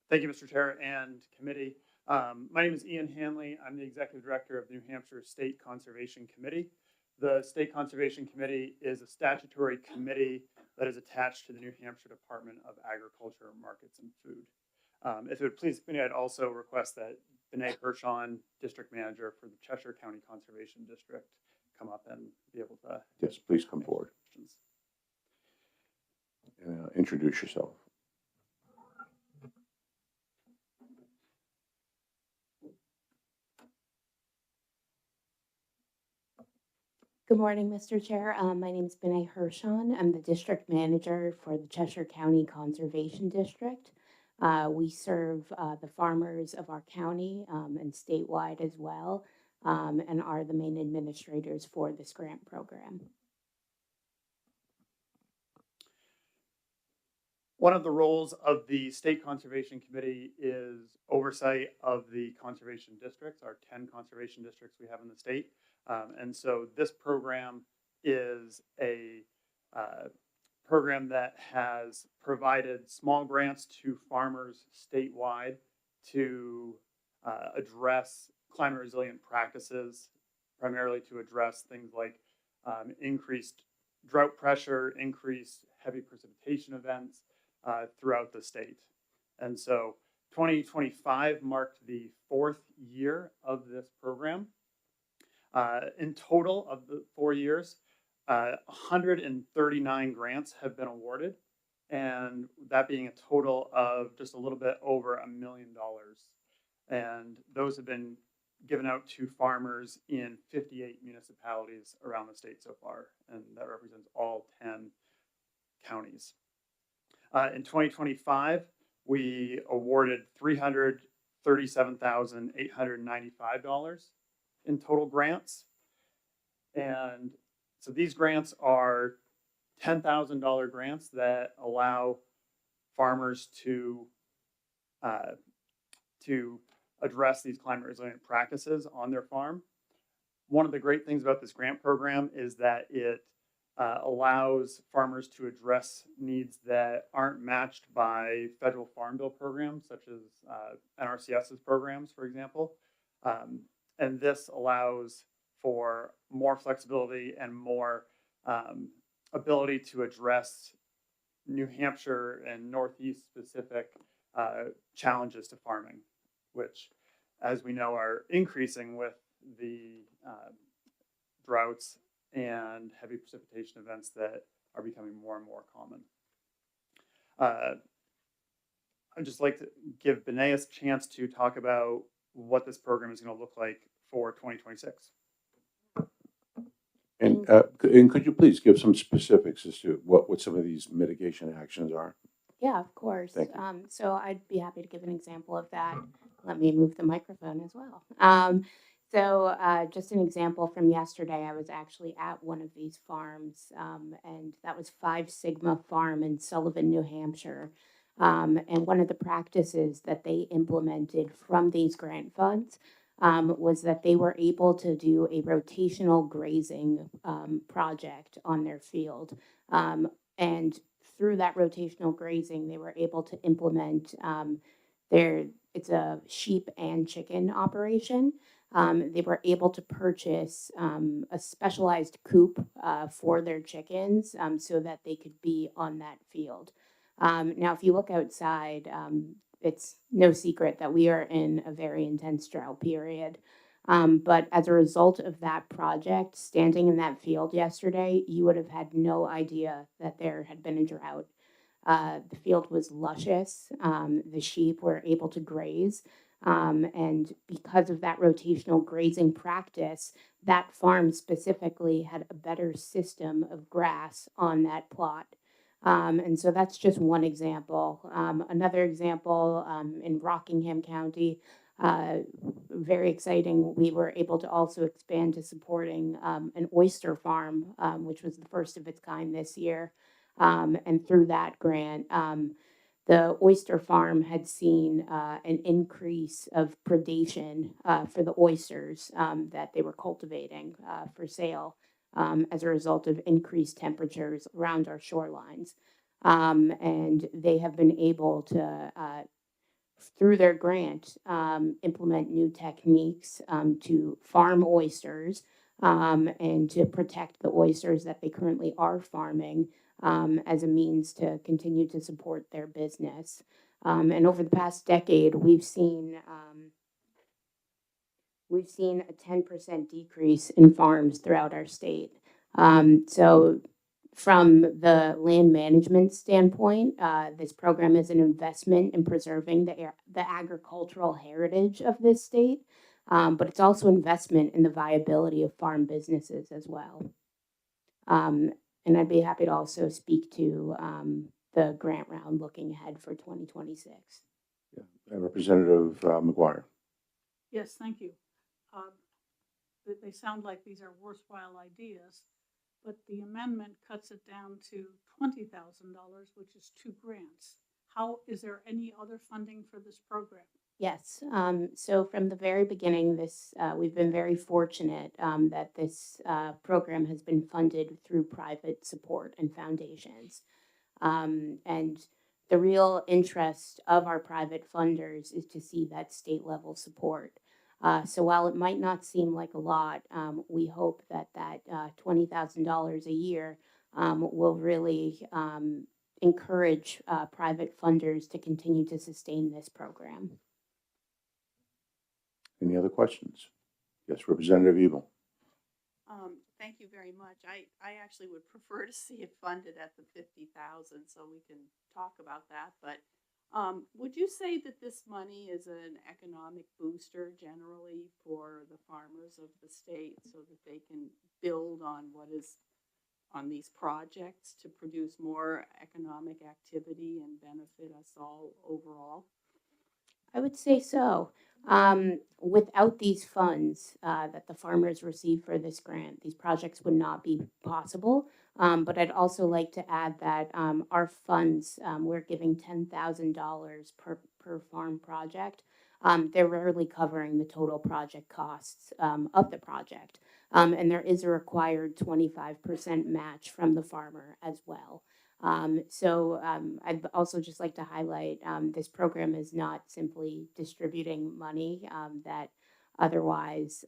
Thank you, Mr. Chair and committee. My name is Ian Hanley. I'm the Executive Director of the New Hampshire State Conservation Committee. The State Conservation Committee is a statutory committee that is attached to the New Hampshire Department of Agriculture, Markets, and Food. If it would please me, I'd also request that Benet Hershon, District Manager for the Cheshire County Conservation District, come up and be able to. Yes, please come forward and introduce yourself. Good morning, Mr. Chair. My name is Benet Hershon. I'm the district manager for the Cheshire County Conservation District. We serve the farmers of our county and statewide as well, and are the main administrators for this grant program. One of the roles of the State Conservation Committee is oversight of the conservation districts, our 10 conservation districts we have in the state. And so this program is a program that has provided small grants to farmers statewide to address climate resilient practices, primarily to address things like increased drought pressure, increased heavy precipitation events throughout the state. And so 2025 marked the 4th year of this program. In total of the 4 years, 139 grants have been awarded, and that being a total of just a little bit over $1 million. And those have been given out to farmers in 58 municipalities around the state so far, and that represents all 10 counties. In 2025, we awarded $337,895 in total grants. And so these grants are $10,000 grants that allow farmers to address these climate resilient practices on their farm. One of the great things about this grant program is that it allows farmers to address needs that aren't matched by federal farm bill programs, such as NRCS's programs, for example. And this allows for more flexibility and more ability to address New Hampshire and Northeast specific challenges to farming, which, as we know, are increasing with the droughts and heavy precipitation events that are becoming more and more common. I'd just like to give Benet a chance to talk about what this program is going to look like for 2026. And could you please give some specifics as to what some of these mitigation actions are? Yeah, of course. Thank you. So I'd be happy to give an example of that. Let me move the microphone as well. Just an example from yesterday, I was actually at one of these farms, and that was 5 Sigma Farm in Sullivan, New Hampshire. And one of the practices that they implemented from these grant funds was that they were able to do a rotational grazing project on their field. And through that rotational grazing, they were able to implement it's a sheep and chicken operation. They were able to purchase a specialized coop for their chickens so that they could be on that field. Now, if you look outside, it's no secret that we are in a very intense drought period. But as a result of that project, standing in that field yesterday, you would have had no idea that there had been a drought. The field was luscious. The sheep were able to graze. And because of that rotational grazing practice, that farm specifically had a better system of grass on that plot. And so that's just one example. Another example in Rockingham County, very exciting. We were able to also expand to supporting an oyster farm, which was the first of its kind this year. And through that grant, the oyster farm had seen an increase of predation for the oysters that they were cultivating for sale as a result of increased temperatures around our shorelines. And they have been able to, through their grant, implement new techniques to farm oysters and to protect the oysters that they currently are farming as a means to continue to support their business. And over the past decade, we've seen a 10% decrease in farms throughout our state. So from the land management standpoint, this program is an investment in preserving the agricultural heritage of this state, but it's also investment in the viability of farm businesses as well. And I'd be happy to also speak to the grant round looking ahead for 2026. Representative McGuire. Yes, thank you. They sound like these are worthwhile ideas, but the amendment cuts it down to $20,000, which is 2 grants. Is there any other funding for this program? Yes. So from the very beginning, we've been very fortunate that this program has been funded through private support and foundations. And the real interest of our private funders is to see that state level support. So while it might not seem like a lot, we hope that $20,000 a year will really encourage private funders to continue to sustain this program. Any other questions? Yes, Representative Ebel. Thank you very much. I actually would prefer to see it funded at the 50,000, so we can talk about that. But would you say that this money is an economic booster generally for the farmers of the state, so that they can build on these projects to produce more economic activity and benefit us all overall? I would say so. Without these funds that the farmers receive for this grant, these projects would not be possible. But I'd also like to add that our funds, we're giving $10,000 per farm project. They're rarely covering the total project costs of the project. And there is a required 25% match from the farmer as well. So I'd also just like to highlight this program is not simply distributing money that otherwise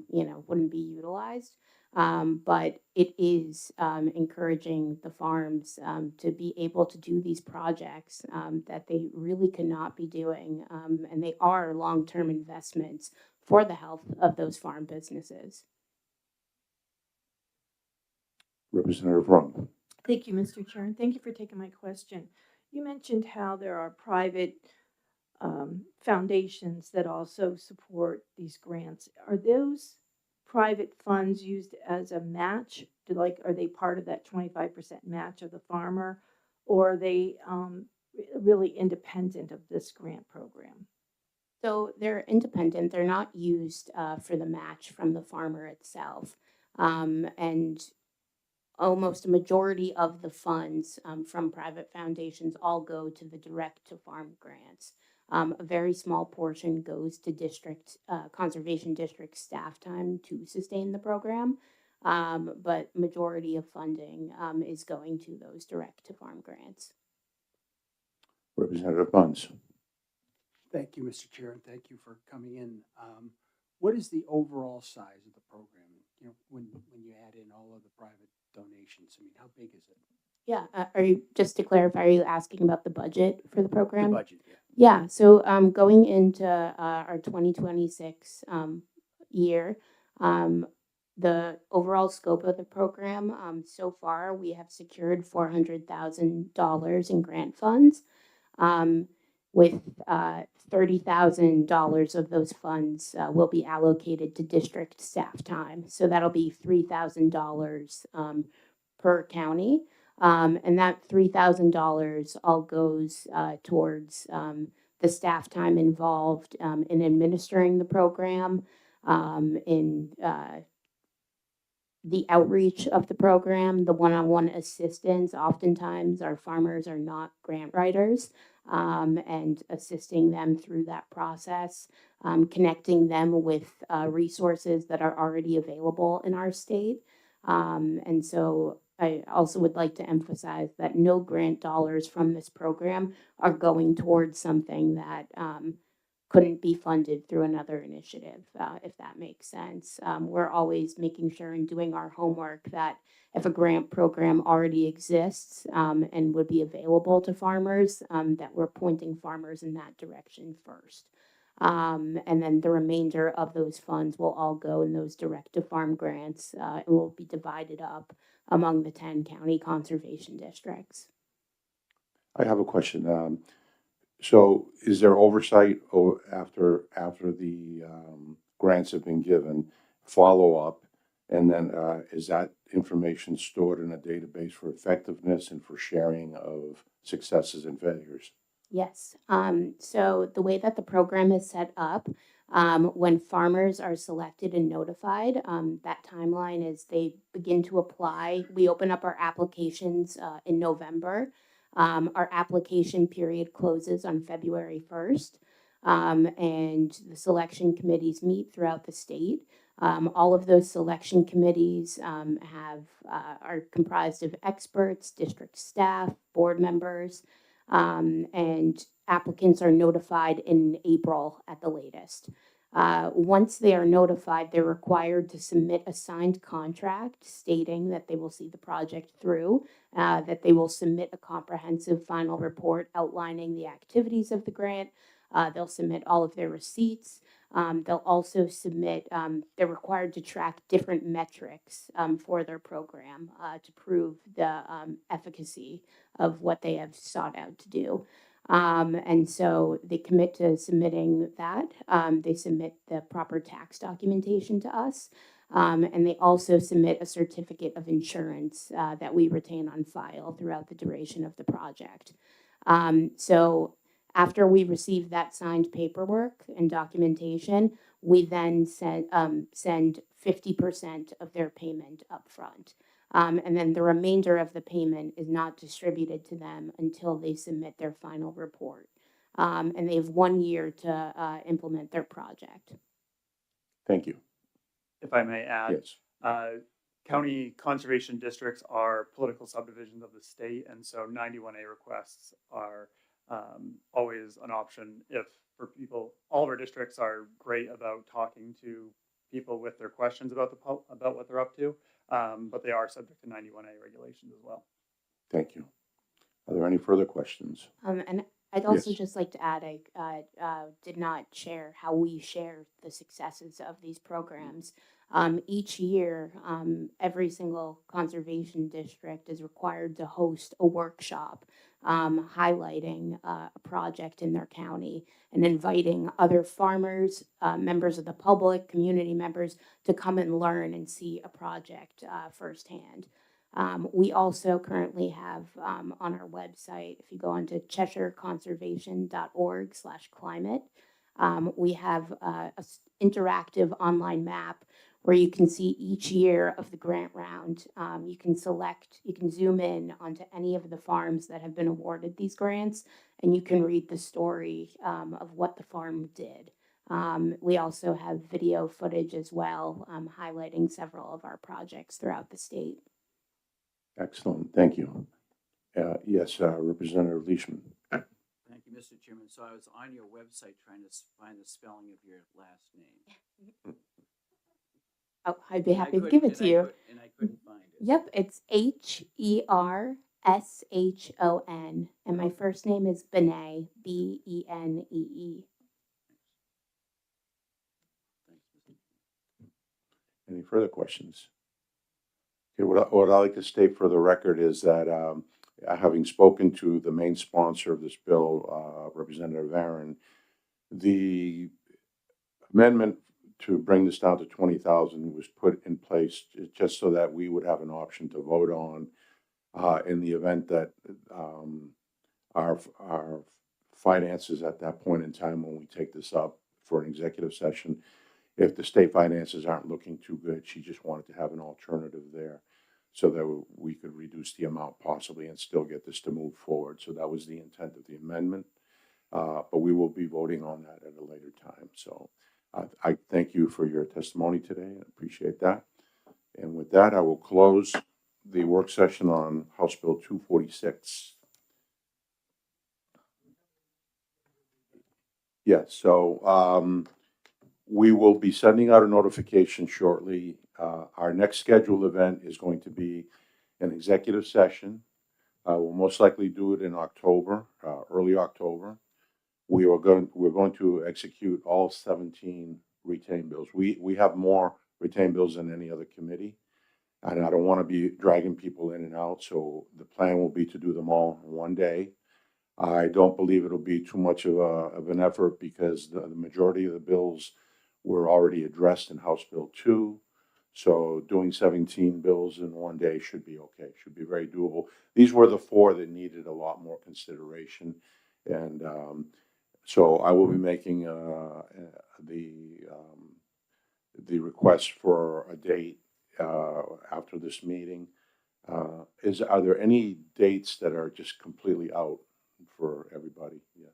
wouldn't be utilized, but it is encouraging the farms to be able to do these projects that they really could not be doing, and they are long-term investments for the health of those farm businesses. Representative Rung. Thank you, Mr. Chair, and thank you for taking my question. You mentioned how there are private foundations that also support these grants. Are those private funds used as a match? Are they part of that 25% match of the farmer, or are they really independent of this grant program? So they're independent. They're not used for the match from the farmer itself. And almost a majority of the funds from private foundations all go to the direct-to-farm grants. A very small portion goes to conservation district staff time to sustain the program, but majority of funding is going to those direct-to-farm grants. Representative Bunce. Thank you, Mr. Chair, and thank you for coming in. What is the overall size of the program? When you add in all of the private donations, I mean, how big is it? Yeah, just to clarify, are you asking about the budget for the program? The budget, yeah. Yeah, so going into our 2026 year, the overall scope of the program, so far we have secured $400,000 in grant funds, with $30,000 of those funds will be allocated to district staff time. So that'll be $3,000 per county. And that $3,000 all goes towards the staff time involved in administering the program, in the outreach of the program, the one-on-one assistance. Oftentimes, our farmers are not grant writers, and assisting them through that process, connecting them with resources that are already available in our state. And so I also would like to emphasize that no grant dollars from this program are going towards something that couldn't be funded through another initiative, if that makes sense. We're always making sure and doing our homework that if a grant program already exists and would be available to farmers, that we're pointing farmers in that direction first. And then the remainder of those funds will all go in those direct-to-farm grants and will be divided up among the 10 county conservation districts. I have a question. So is there oversight after the grants have been given, follow-up, and then is that information stored in a database for effectiveness and for sharing of successes and failures? Yes. So the way that the program is set up, when farmers are selected and notified, that timeline is they begin to apply. We open up our applications in November. Our application period closes on February 1st, and the selection committees meet throughout the state. All of those selection committees are comprised of experts, district staff, board members, and applicants are notified in April at the latest. Once they are notified, they're required to submit a signed contract stating that they will see the project through, that they will submit a comprehensive final report outlining the activities of the grant. They'll submit all of their receipts. They'll also submit, they're required to track different metrics for their program to prove the efficacy of what they have sought out to do. And so they commit to submitting that. They submit the proper tax documentation to us. And they also submit a certificate of insurance that we retain on file throughout the duration of the project. So after we receive that signed paperwork and documentation, we then send 50% of their payment upfront. And then the remainder of the payment is not distributed to them until they submit their final report. And they have 1 year to implement their project. Thank you. If I may add, Yes. county conservation districts are political subdivisions of the state, and so 91A requests are always an option if for people. All of our districts are great about talking to people with their questions about about what they're up to, but they are subject to 91A regulations as well. Thank you. Are there any further questions? And I'd also Yes. just like to add, I did not share how we share the successes of these programs. Each year, every single conservation district is required to host a workshop highlighting a project in their county and inviting other farmers, members of the public, community members to come and learn and see a project firsthand. We also currently have on our website, if you go onto CheshireConservation.org/climate, we have an interactive online map where you can see each year of the grant round. You can zoom in onto any of the farms that have been awarded these grants, and you can read the story of what the farm did. We also have video footage as well, highlighting several of our projects throughout the state. Excellent. Thank you. Yes, Representative Leishman. Thank you, Mr. Chairman. So I was on your website trying to find the spelling of your last name. Oh, I'd be happy to give it to you. And I couldn't find it. Yep, it's HERSHON, and my first name is Benee, BENEE. Any further questions? Okay, what I'd like to state for the record is that having spoken to the main sponsor of this bill, Representative Aaron, the amendment to bring this down to 20,000 was put in place just so that we would have an option to vote on in the event that, our finances at that point in time when we take this up for an executive session, if the state finances aren't looking too good, she just wanted to have an alternative there so that we could reduce the amount possibly and still get this to move forward. So that was the intent of the amendment. But we will be voting on that at a later time. So I thank you for your testimony today. I appreciate that. And with that, I will close the work session on House Bill 246. Yes, so we will be sending out a notification shortly. Our next scheduled event is going to be an executive session. We'll most likely do it in October, early October. We're going to execute all 17 retained bills. We have more retained bills than any other committee, and I don't want to be dragging people in and out, so the plan will be to do them all in one day. I don't believe it'll be too much of an effort because the majority of the bills were already addressed in House Bill 2. So doing 17 bills in one day should be okay, should be very doable. These were the 4 that needed a lot more consideration. And so I will be making the request for a date after this meeting. Are there any dates that are just completely out for everybody? Yeah.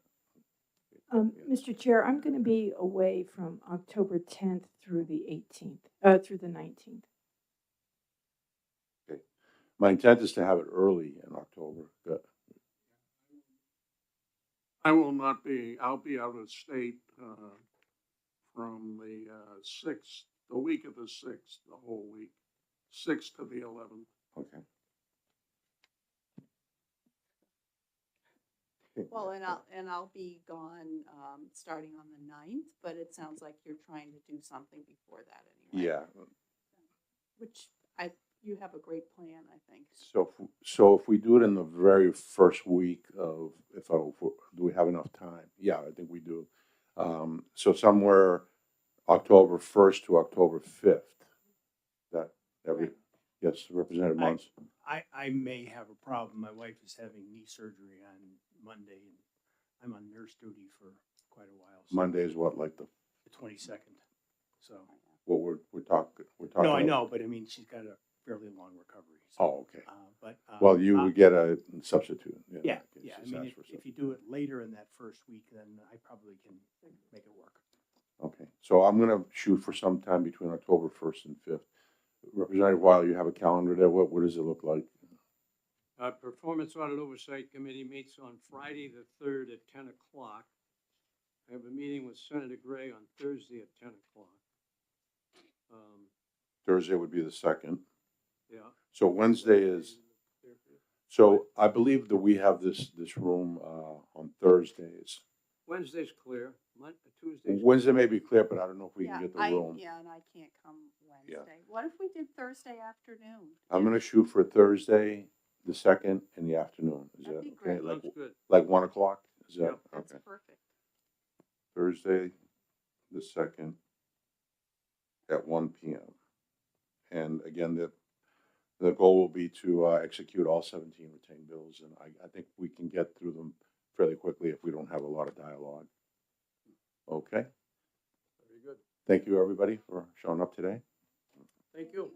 Mr. Chair, I'm going to be away from October 10th through the 18th, through the 19th. Okay. My intent is to have it early in October. Good. I will not be, I'll be out of state, from the, 6th, the week of the 6th, the whole week, 6th to the 11th. Okay. Well, and I'll be gone, starting on the 9th, but it sounds like you're trying to do something before that anyway. Yeah. Which you have a great plan, I think. So if we do it in the very first week of, do we have enough time? Yeah, I think we do. So somewhere October 1st to October 5th. Yes, Representative Mons. I may have a problem. My wife is having knee surgery on Monday, and I'm on nurse duty for quite a while. So Monday is what, like the 22nd. So. Well, we're talking. No, I know, but I mean, she's got a fairly long recovery. So, Oh, okay. But You would get a substitute. yeah. I mean, if you do it later in that first week, then I probably can make it work. Okay, so I'm gonna shoot for some time between October 1st and 5th. Representative Weil, you have a calendar there. What does it look like? Performance Audit Oversight Committee meets on Friday the 3rd at 10 o'clock. I have a meeting with Senator Gray on Thursday at 10 o'clock. Thursday would be the 2nd. Yeah. So Wednesday is. So I believe that we have this room on Thursdays. Wednesday's clear. Tuesday's Wednesday may be clear, but I don't know if we can get the room. Yeah, and I can't come Wednesday. What if we did Thursday afternoon? I'm gonna shoot for Thursday, the 2nd in the afternoon. Is That'd that be okay? great. Like, Sounds good. like 1 o'clock? Is that Yep. That's okay? perfect. Thursday, the 2nd at 1 p.m. And again, the goal will be to execute all 17 retained bills, and I think we can get through them fairly quickly if we don't have a lot of dialogue. Okay. Very good. Thank you, everybody, for showing up today. Thank you.